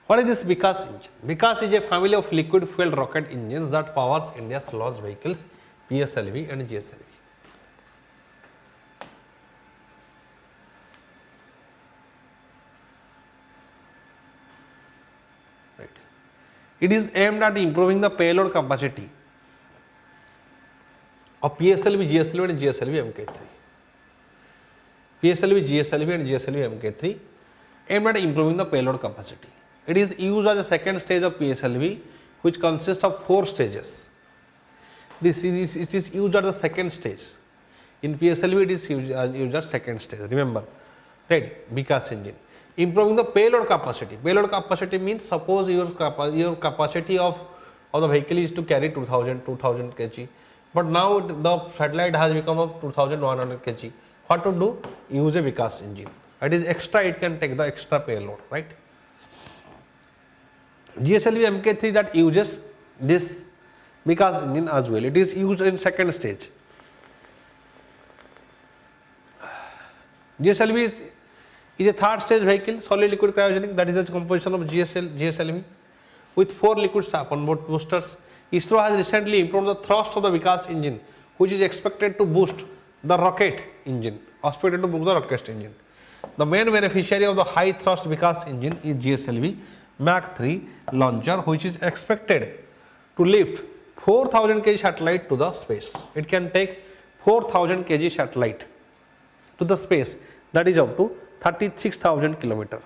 What is this Vikas engine? Vikas is a family of liquid fuel rocket engines that powers India's launch vehicles PSLV and GSLV. Right. It is aimed at improving the payload capacity of PSLV, GSLV and GSLV Mk3. PSLV, GSLV and GSLV Mk3 aimed at improving the payload capacity. It is used as a second stage of PSLV, which consists of 4 stages. It is used at the second stage. In PSLV, it is used as second stage. Remember, right? Vikas engine. Improving the payload capacity. Payload capacity means, suppose your capacity of the vehicle is to carry 2000 kg, but now the satellite has become of 2100 kg. What to do? Use a Vikas engine. That is extra. It can take the extra payload, right? GSLV Mk3 that uses this Vikas engine as well. It is used in second stage. GSLV is a third stage vehicle, solid liquid cryogenic, that is the composition of GSLV with 4 liquid strap-on boosters. ISRO has recently improved the thrust of the Vikas engine, which is expected to boost the rocket engine. The main beneficiary of the high thrust Vikas engine is GSLV Mach 3 launcher, which is expected to lift 4,000 kg satellite to the space. It can take 4,000 kg satellite to the space, that is up to 36,000 km.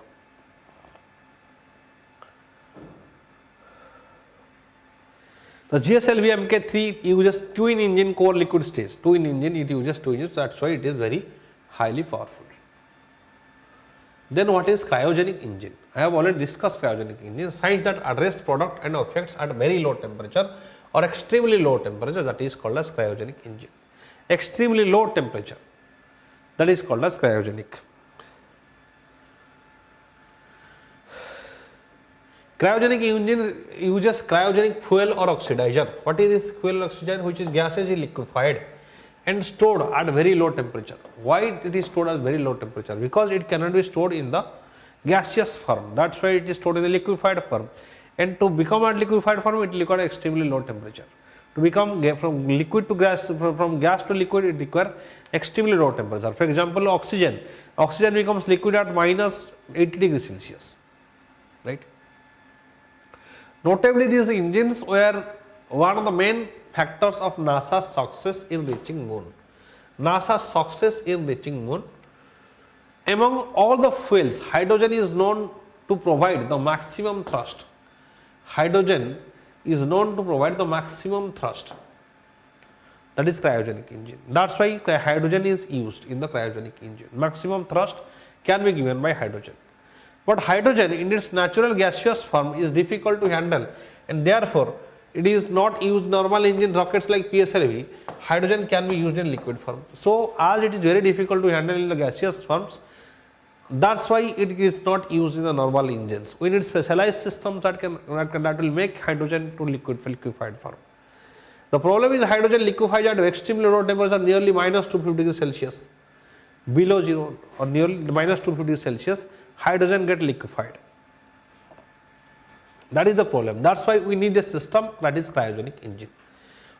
The GSLV Mk3 uses twin engine core liquid stage. Twin engine, it uses 2 engines, that's why it is very highly powerful. Then what is cryogenic engine? I have already discussed cryogenic engine, science that address product and effects at very low temperature or extremely low temperature, that is called as cryogenic engine. Extremely low temperature, that is called as cryogenic. Cryogenic engine uses cryogenic fuel or oxidizer. What is this fuel or oxidizer? Which is gases is liquefied and stored at very low temperature. Why it is stored at very low temperature? Because it cannot be stored in the gaseous form. That's why it is stored in the liquefied form. And to become at liquefied form, it requires extremely low temperature. To become from liquid to gas, from gas to liquid, it requires extremely low temperature. For example, oxygen. Oxygen becomes liquid at minus 80 degrees Celsius. Right? Notably, these engines were one of the main factors of NASA's success in reaching moon. NASA's success in reaching moon. Among all the fuels, hydrogen is known to provide the maximum thrust. Hydrogen is known to provide the maximum thrust, that is cryogenic engine. That's why hydrogen is used in the cryogenic engine. Maximum thrust can be given by hydrogen. But hydrogen in its natural gaseous form is difficult to handle, and therefore it is not used in normal engine rockets like PSLV. Hydrogen can be used in liquid form. So as it is very difficult to handle in the gaseous forms, that's why it is not used in the normal engines. We need specialized systems that will make hydrogen to liquefied form. The problem is hydrogen liquefies at extremely low temperature, nearly minus 250 degrees Celsius. Below zero or nearly minus 250 degrees Celsius, hydrogen get liquefied. That is the problem. That's why we need a system that is cryogenic engine.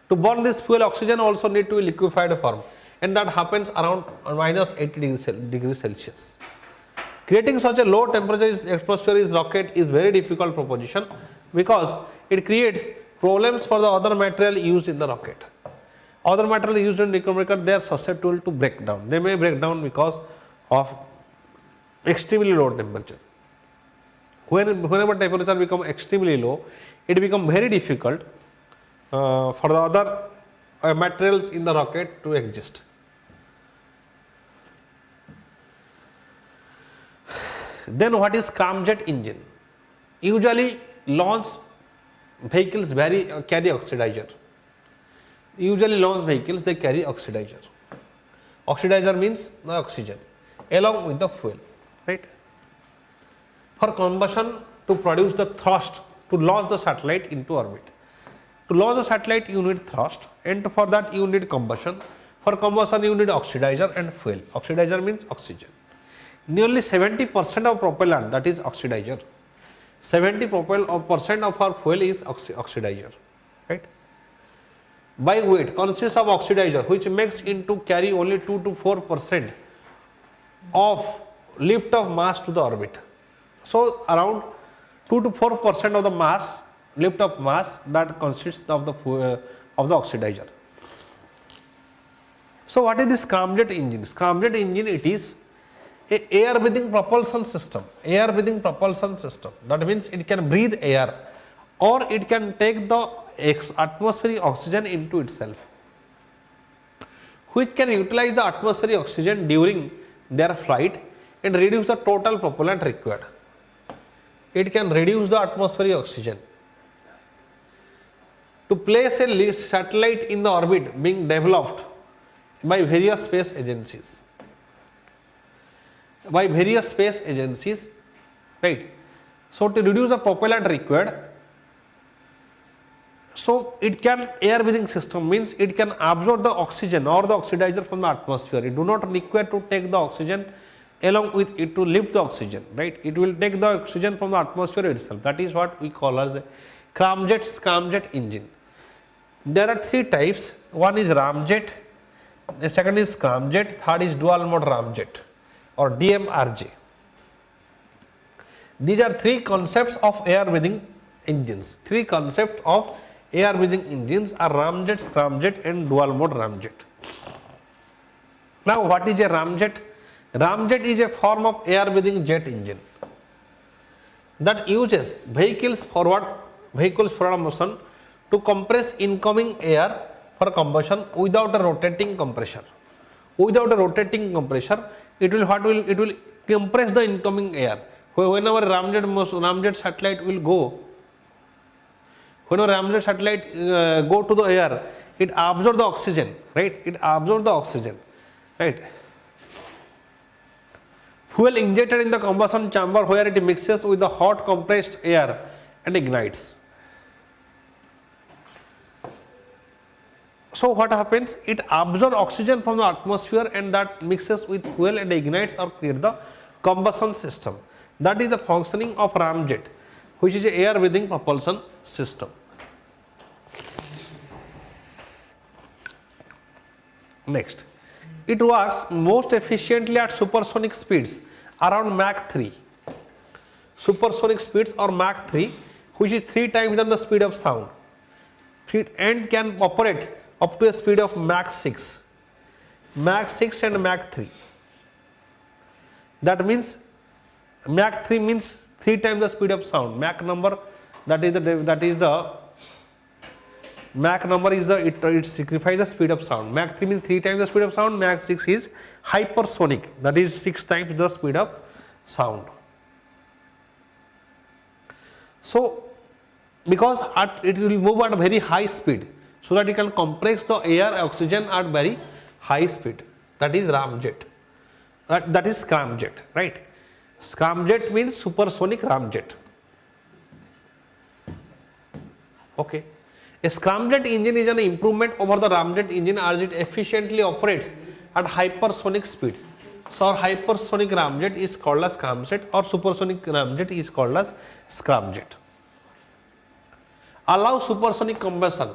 To burn this fuel, oxygen also need to be liquefied form, and that happens around minus 80 degrees Celsius. Creating such a low temperature atmosphere rocket is very difficult proposition, because it creates problems for the other material used in the rocket. Other material used in the rocket, they are susceptible to break down. They may break down because of extremely low temperature. Whenever temperature become extremely low, it becomes very difficult for the other materials in the rocket to exist. Then what is scramjet engine? Usually launch vehicles carry oxidizer. Usually launch vehicles, they carry oxidizer. Oxidizer means the oxygen along with the fuel, right? For combustion, to produce the thrust to launch the satellite into orbit. To launch the satellite you need thrust, and for that you need combustion. For combustion you need oxidizer and fuel. Oxidizer means oxygen. Nearly 70% of propellant, that is oxidizer. 70% of our fuel is oxidizer, right? By weight consists of oxidizer, which makes it to carry only 2 to 4% of lift of mass to the orbit. So around 2 to 4% of the mass, lift of mass, that consists of the oxidizer. So what is this scramjet engine? Scramjet engine, it is a air breathing propulsion system. Air breathing propulsion system. That means it can breathe air, or it can take the atmospheric oxygen into itself, which can utilize the atmospheric oxygen during their flight and reduce the total propellant required. It can reduce the atmospheric oxygen. To place a satellite in the orbit being developed by various space agencies. Right? So to reduce the propellant required, so it can air breathing system means it can absorb the oxygen or the oxidizer from the atmosphere. It do not require to take the oxygen along with it to lift the oxygen, right? It will take the oxygen from the atmosphere itself. That is what we call as a scramjet engine. There are three types. One is ramjet, the second is scramjet, third is dual mode ramjet or DMRJ. These are three concepts of air breathing engines. Three concepts of air breathing engines are ramjet, scramjet and dual mode ramjet. Now what is a ramjet? Ramjet is a form of air breathing jet engine that uses vehicles forward motion to compress incoming air for combustion without a rotating compressor. Without a rotating compressor, it will compress the incoming air. Whenever ramjet satellite will go, whenever ramjet satellite go to the air, it absorbs the oxygen, right? It absorbs the oxygen, right? Fuel injected in the combustion chamber where it mixes with the hot compressed air and ignites. So what happens? It absorbs oxygen from the atmosphere and that mixes with fuel and ignites or create the combustion system. That is the functioning of ramjet, which is an air breathing propulsion system. Next, it works most efficiently at supersonic speeds around Mach 3. Supersonic speeds or Mach 3, which is 3 times than the speed of sound, and can operate up to a speed of Mach 6. Mach 6 and Mach 3. That means Mach 3 means 3 times the speed of sound. Mach number, that is the Mach number is it signifies the speed of sound. Mach 3 means 3 times the speed of sound. Mach 6 is hypersonic, that is 6 times the speed of sound. So because it will move at very high speed, so that it can compress the air oxygen at very high speed, that is ramjet, that is scramjet, right? Scramjet means supersonic ramjet. Okay. A scramjet engine is an improvement over the ramjet engine as it efficiently operates at hypersonic speeds. So our hypersonic ramjet is called as scramjet, or supersonic ramjet is called as scramjet. Allow supersonic combustion,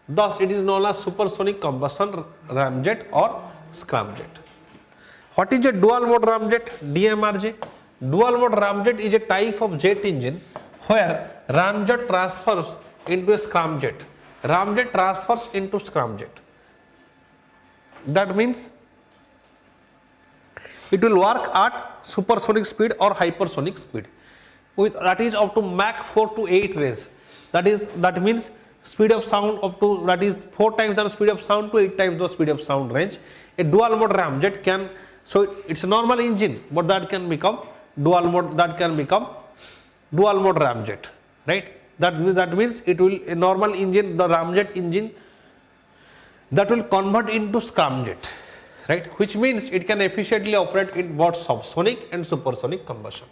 thus it is known as supersonic combustion ramjet or scramjet. What is a dual mode ramjet? DMRJ. Dual mode ramjet is a type of jet engine where ramjet transfers into a scramjet. Ramjet transfers into scramjet. That means it will work at supersonic speed or hypersonic speed, that is up to Mach 4 to 8 range. That means speed of sound up to, that is 4 times the speed of sound to 8 times the speed of sound range. A dual mode ramjet can, so it's a normal engine, but that can become dual mode, dual mode ramjet, right? That means it will, a normal engine, the ramjet engine, that will convert into scramjet, right? Which means it can efficiently operate in both subsonic and supersonic combustion.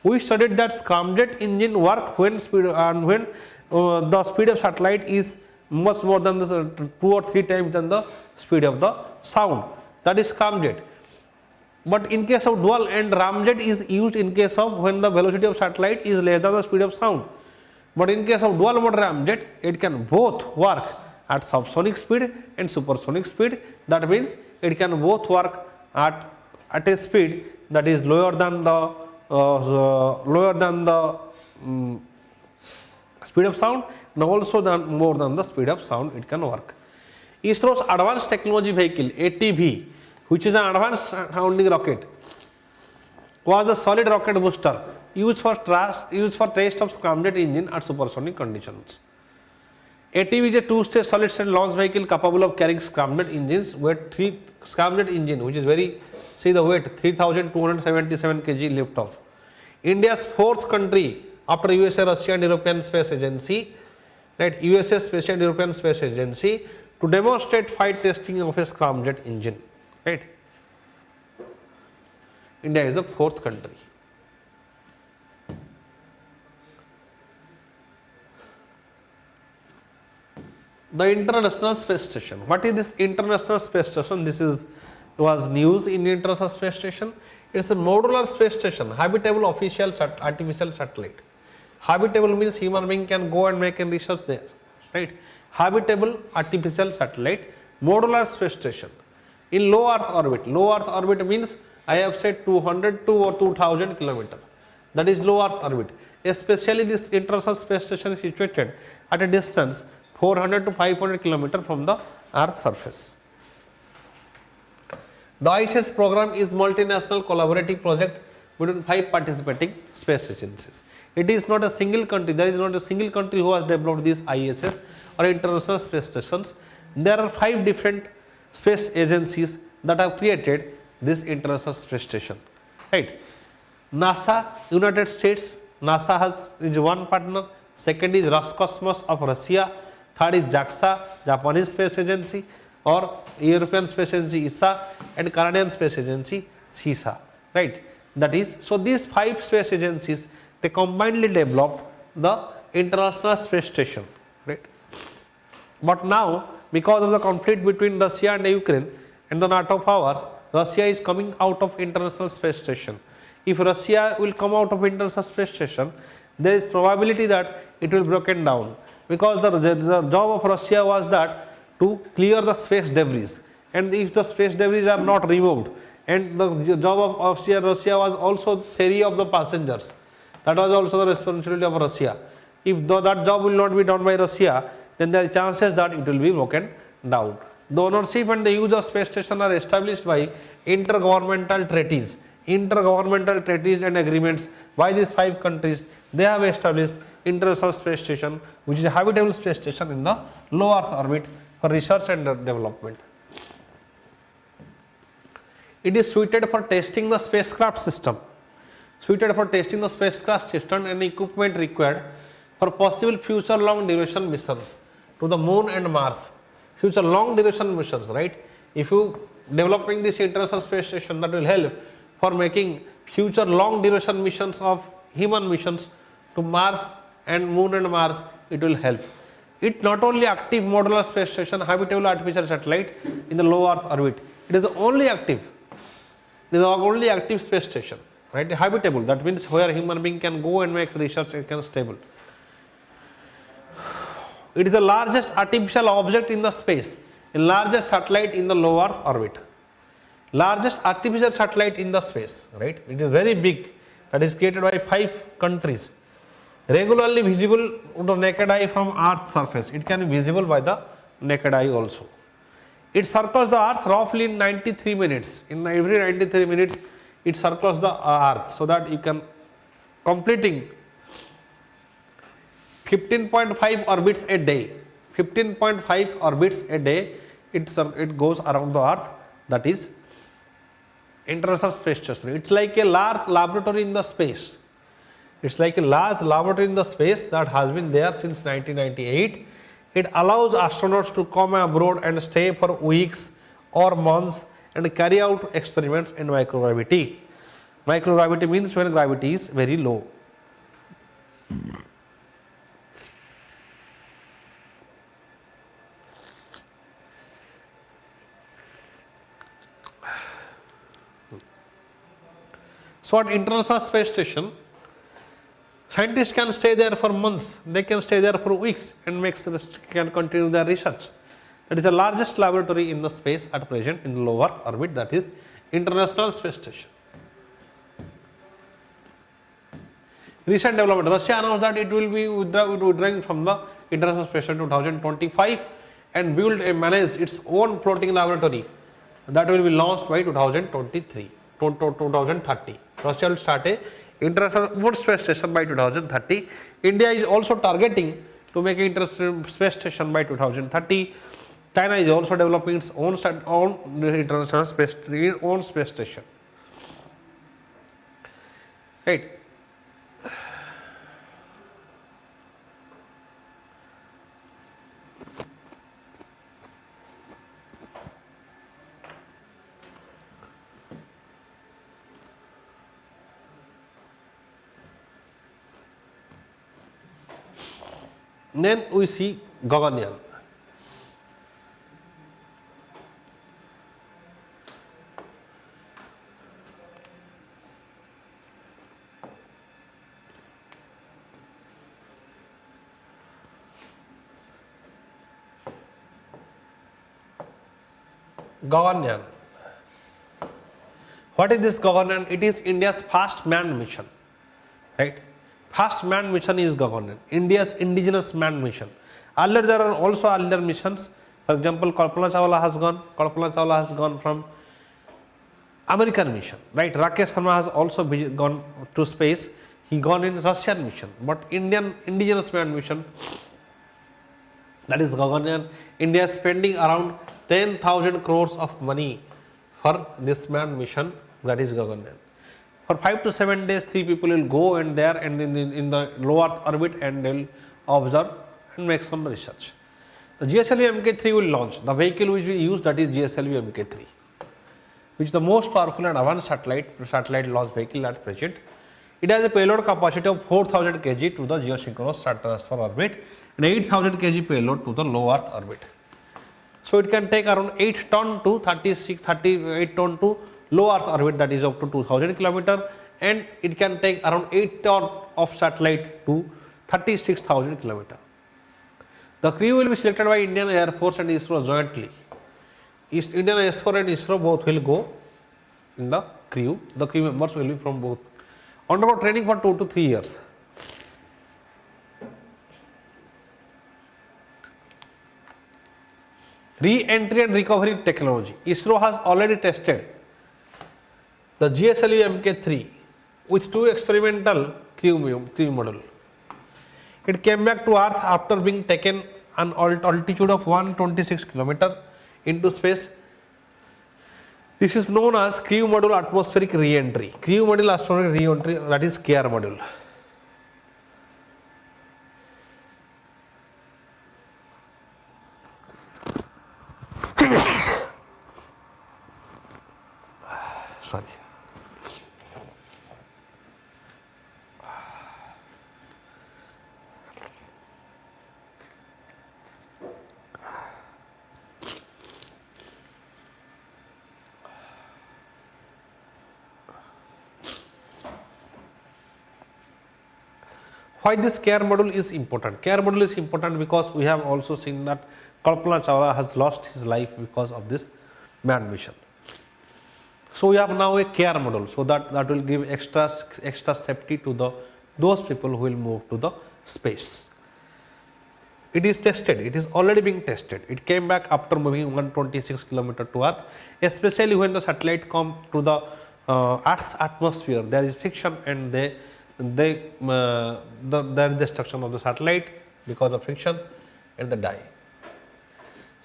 We studied that scramjet engine work when the speed of satellite is much more than the 2 or 3 times than the speed of the sound, that is scramjet. But in case of dual and ramjet is used in case of when the velocity of satellite is less than the speed of sound. But in case of dual mode ramjet, it can both work at subsonic speed and supersonic speed. That means it can both work at a speed that is lower than the speed of sound, and also more than the speed of sound it can work. ISRO's Advanced Technology Vehicle ATV, which is an advanced sounding rocket, was a solid rocket booster used for test of scramjet engine at supersonic conditions. ATV is a 2-stage solid state launch vehicle capable of carrying scramjet engines. Scramjet engine, which is very, see the weight, 3,277 kg lift off. India's 4th country after USA, Russia and European Space Agency, right? USA Space and European Space Agency to demonstrate flight testing of a scramjet engine, right? India is the 4th country. The International Space Station. What is this International Space Station? This was news in International Space Station. It's a modular space station, habitable artificial satellite. Habitable means human being can go and make a research there, right? Habitable artificial satellite, modular space station in low Earth orbit. Low Earth orbit means I have said 200 to or 2000 kilometers. That is low Earth orbit. Especially this International Space Station is situated at a distance 400 to 500 kilometers from the Earth's surface. The IAS program is multinational collaborative project between 5 participating space agencies. It is not a single country. There is not a single country who has developed these IAS or International Space Stations. There are 5 different space agencies that have created this International Space Station, right? NASA, United States, NASA is one partner. Second is Roscosmos of Russia. Third is JAXA, Japanese Space Agency, or European Space Agency ESA, and Canadian Space Agency CISA, right? That is, so these 5 space agencies, they combinedly developed the International Space Station, right? But now, because of the conflict between Russia and Ukraine and the NATO powers, Russia is coming out of International Space Station. If Russia will come out of International Space Station, there is probability that it will broken down, because the job of Russia was that to clear the space debris, and if the space debris are not removed, and the job of Russia was also ferry of the passengers, that was also the responsibility of Russia. If that job will not be done by Russia, then there are chances that it will be broken down. The ownership and the use of space station are established by intergovernmental treaties. intergovernmental treaties and agreements by these 5 countries. They have established International Space Station, which is a habitable space station in the low Earth orbit for research and development. It is suited for testing the spacecraft system, and equipment required for possible future long duration missions to the moon and Mars. Future long duration missions, right? If you developing this International Space Station, that will help for making future long duration missions of human missions to Mars and moon and Mars. It will help. It not only active modular space station, habitable artificial satellite in the low Earth orbit. It is the only active. It is the only active space station, right? Habitable. That means where human being can go and make research. It can stable. It is the largest artificial object in the space, the largest satellite in the low Earth orbit. Largest artificial satellite in the space, right? It is very big. That is created by 5 countries. Regularly visible to the naked eye from Earth's surface. It can be visible by the naked eye also. It circles the Earth roughly in 93 minutes. In every 93 minutes, it circles the Earth, so that you can completing 15.5 orbits a day. 15.5 orbits a day. It goes around the Earth. That is International Space Station. It's like a large laboratory in the space. It's like a large laboratory in the space that has been there since 1998. It allows astronauts to come abroad and stay for weeks or months and carry out experiments in microgravity. Microgravity means when gravity is very low. So at International Space Station, scientists can stay there for months, they can stay there for weeks and can continue their research. That is the largest laboratory in the space at present in the low Earth orbit, that is International Space Station. Recent development, Russia announced that it will be withdrawing from the International Space Station 2025 and build and manage its own floating laboratory that will be launched by 2030. Russia will start a International Space Station by 2030. India is also targeting to make an International Space Station by 2030. China is also developing its own International Space Station. Right. Then we see Gaganyaan. Gaganyaan. What is this Gaganyaan? It is India's first manned mission, right? First manned mission is Gaganyaan, India's indigenous manned mission. Earlier there are also earlier missions. For example, Kalpana Chawla has gone from American mission, right? Rakesh Sharma has also gone to space. He gone in Russian mission, but Indian indigenous manned mission, that is Gaganyaan. India is spending around 10,000 crores of money for this manned mission, that is Gaganyaan. For 5 to 7 days, 3 people will go and there and in the low Earth orbit and they will observe and make some research. The GSLV Mk3 will launch. The vehicle which we use, that is GSLV Mk3, which is the most powerful and advanced satellite launch vehicle at present. It has a payload capacity of 4000 kg to the geosynchronous transfer orbit and 8000 kg payload to the low Earth orbit. So it can take around 8 ton to 38 ton to low Earth orbit, that is up to 2000 km, and it can take around 8 ton of satellite to 36,000 km. The crew will be selected by Indian Air Force and ISRO jointly. Indian Air Force and ISRO both will go in the crew. The crew members will be from both. Undergo training for 2 to 3 years. Re-entry and recovery technology. ISRO has already tested the GSLV Mk3 with 2 experimental crew module. It came back to Earth after being taken an altitude of 126 km into space. This is known as crew module atmospheric re-entry. Crew module atmospheric re-entry, that is KR module. Sorry. Why this care module is important? Care module is important because we have also seen that Kalpana Chawla has lost his life because of this manned mission. So we have now a care module, so that will give extra safety to those people who will move to the space. It is tested, it is already being tested. It came back after moving 126 km to Earth, especially when the satellite come to the Earth's atmosphere. There is friction and there is destruction of the satellite because of friction and they die.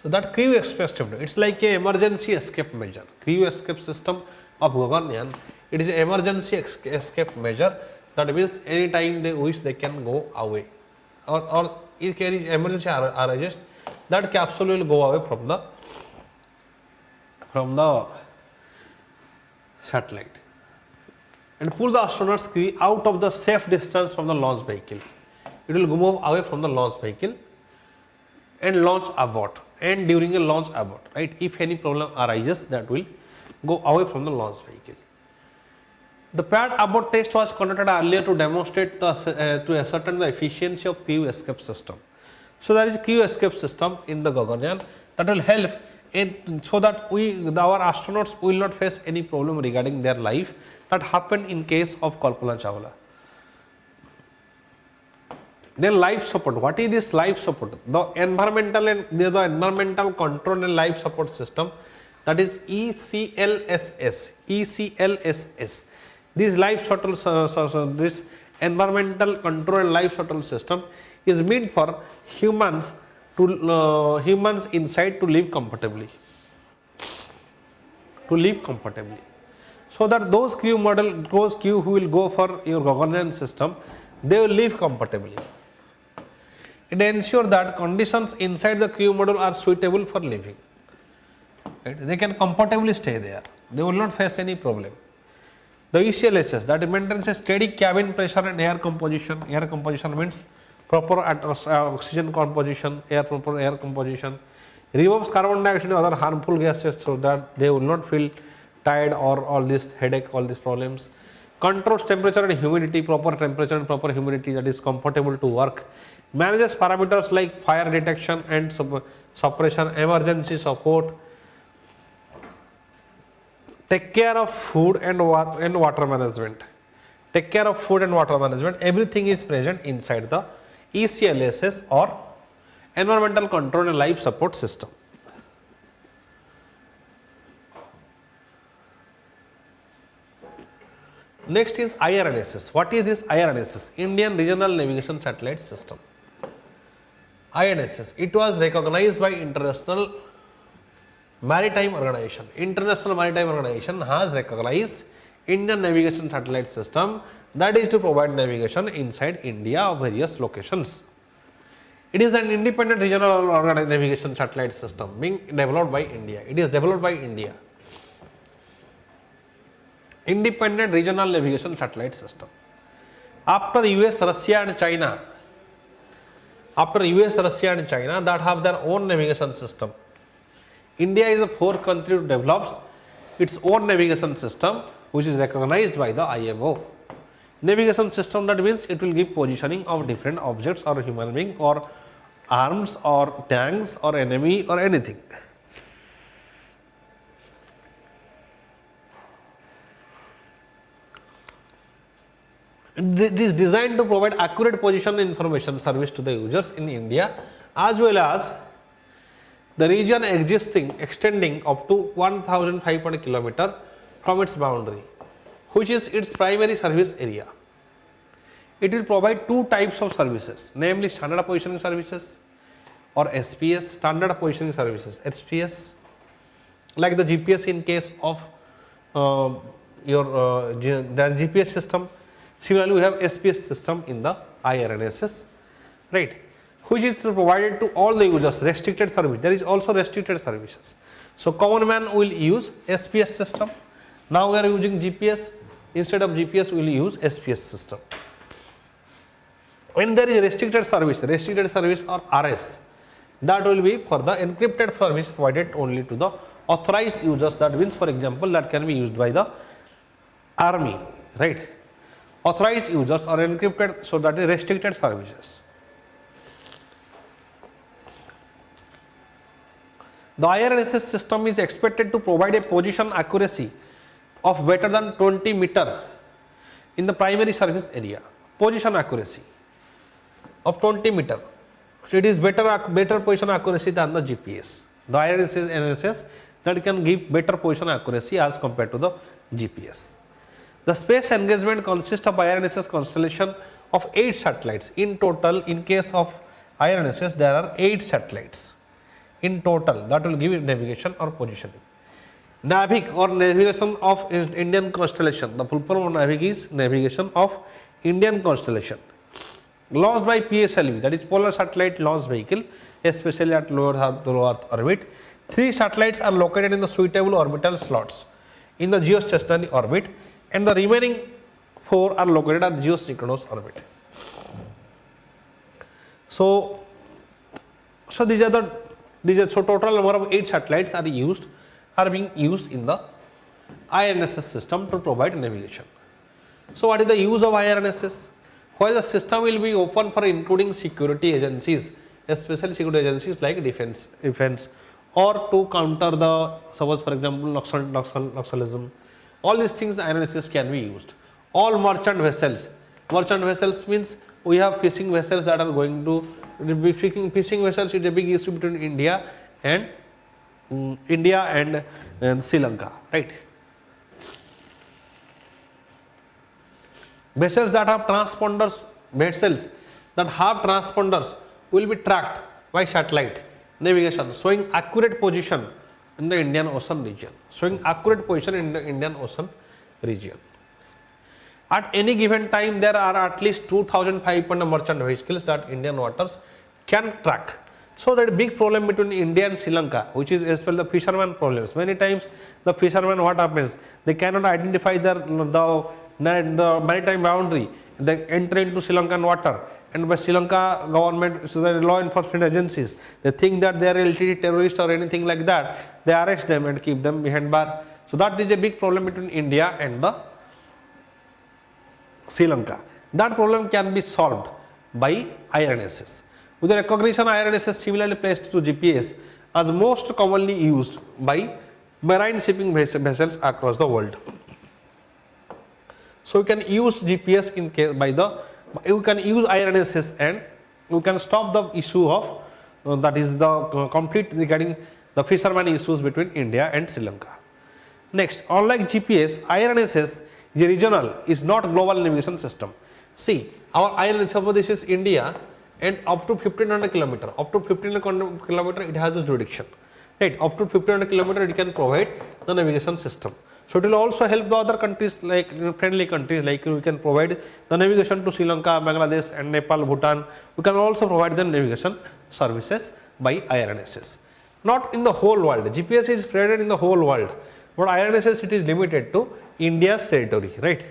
So that crew escape system, it's like a emergency escape measure. Crew escape system of Gaganyaan, it is an emergency escape measure. That means anytime they wish they can go away, or if there is emergency arises, that capsule will go away from the satellite and pull the astronauts crew out of the safe distance from the launch vehicle. It will move away from the launch vehicle and launch abort, and during a launch abort, right, if any problem arises, that will go away from the launch vehicle. The paired abort test was conducted earlier to demonstrate to ascertain the efficiency of crew escape system. So there is crew escape system in the Gaganyaan that will help so that our astronauts will not face any problem regarding their life that happened in case of Kalpana Chawla. Then life support. What is this life support? The environmental control and life support system, that is ECLSS. ECLSS. This life shuttle, this environmental control and life shuttle system is meant for humans inside to live comfortably. So that those crew who will go for your Gaganyaan system, they will live comfortably. It ensures that conditions inside the crew module are suitable for living. Right? They can comfortably stay there. They will not face any problem. The ECLSS, that maintains a steady cabin pressure and air composition. Air composition means proper oxygen composition, proper air composition. Removes carbon dioxide and other harmful gases so that they will not feel tired or all this headache, all these problems. Controls temperature and humidity, proper temperature and proper humidity, that is comfortable to work. Manages parameters like fire detection and suppression, emergency support. Take care of food and water management. Take care of food and water management. Everything is present inside the ECLSS or Environmental Control and Life Support System. Next is IRNSS. What is this IRNSS? Indian Regional Navigation Satellite System. IRNSS. It was recognized by International Maritime Organization. International Maritime Organization has recognized Indian Navigation Satellite System, that is to provide navigation inside India of various locations. It is an independent regional navigation satellite system being developed by India. It is developed by India. Independent regional navigation satellite system. After US, Russia and China, that have their own navigation system, India is the fourth country who develops its own navigation system, which is recognized by the IMO. Navigation system, that means it will give positioning of different objects or human being or arms or tanks or enemy or anything. It is designed to provide accurate position information service to the users in India, as well as the region extending up to 1500 km from its boundary. which is its primary service area. It will provide two types of services, namely standard positioning services or SPS, standard positioning services, SPS, like the GPS in case of the GPS system. Similarly, we have SPS system in the IRNSS, right, which is provided to all the users, restricted service. There is also restricted services. So common man will use SPS system. Now we are using GPS. Instead of GPS, we will use SPS system. When there is restricted service or RS, that will be for the encrypted service provided only to the authorized users. That means, for example, that can be used by the army, right? Authorized users are encrypted, so that is restricted services. The IRNSS system is expected to provide a position accuracy of better than 20 meter in the primary service area. Position accuracy of 20 meter. So it is better position accuracy than the GPS. The IRNSS that can give better position accuracy as compared to the GPS. The space engagement consists of IRNSS constellation of 8 satellites. In total, in case of IRNSS, there are 8 satellites in total that will give navigation or positioning. NAVIC or navigation of Indian constellation. The full form of NAVIC is navigation of Indian constellation. Launched by PSLV, that is Polar Satellite Launch Vehicle, especially at low Earth orbit. 3 satellites are located in the suitable orbital slots in the geostationary orbit, and the remaining 4 are located at geosynchronous orbit. So total number of 8 satellites are being used in the IRNSS system to provide navigation. So what is the use of IRNSS? While the system will be open for including security agencies, especially security agencies like defense, or to counter the, suppose for example, Naxalism, all these things the IRNSS can be used. All merchant vessels means we have fishing vessels that are going to be fishing vessels. Is a big issue between India and Sri Lanka, right? Vessels that have transponders will be tracked by satellite navigation, showing accurate position in the Indian Ocean region. At any given time, there are at least 2,500 merchant vehicles that Indian waters can track. So that big problem between India and Sri Lanka, which is as well the fisherman problems. Many times the fishermen, what happens, they cannot identify the maritime boundary, they enter into Sri Lankan water, and by Sri Lanka government, so the law enforcement agencies, they think that they are LTT terrorists or anything like that, they arrest them and keep them behind bar. So that is a big problem between India and the Sri Lanka. That problem can be solved by IRNSS. With the recognition, IRNSS similarly placed to GPS as most commonly used by marine shipping vessels across the world. So you can use GPS in case you can use IRNSS, and you can stop the issue of that is the complete regarding the fisherman issues between India and Sri Lanka. Next, unlike GPS, IRNSS is a regional, is not global navigation system. See, our IRNSS, suppose this is India, and up to 1500 kilometer, it has the jurisdiction, right? Up to 1500 kilometer, it can provide the navigation system. So it will also help the other countries, like friendly countries, like we can provide the navigation to Sri Lanka, Bangladesh and Nepal, Bhutan. We can also provide the navigation services by IRNSS. Not in the whole world. GPS is spread in the whole world, but IRNSS, it is limited to India's territory, right?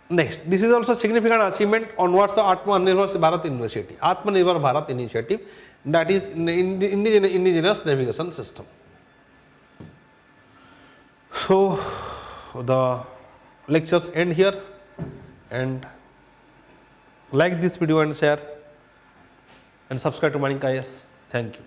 Next, this is also significant achievement on what's the Atmanirbhar Bharat initiative. Atmanirbhar Bharat initiative, that is indigenous navigation system. So the lectures end here, and like this video and share and subscribe to Manik IAS. Thank you.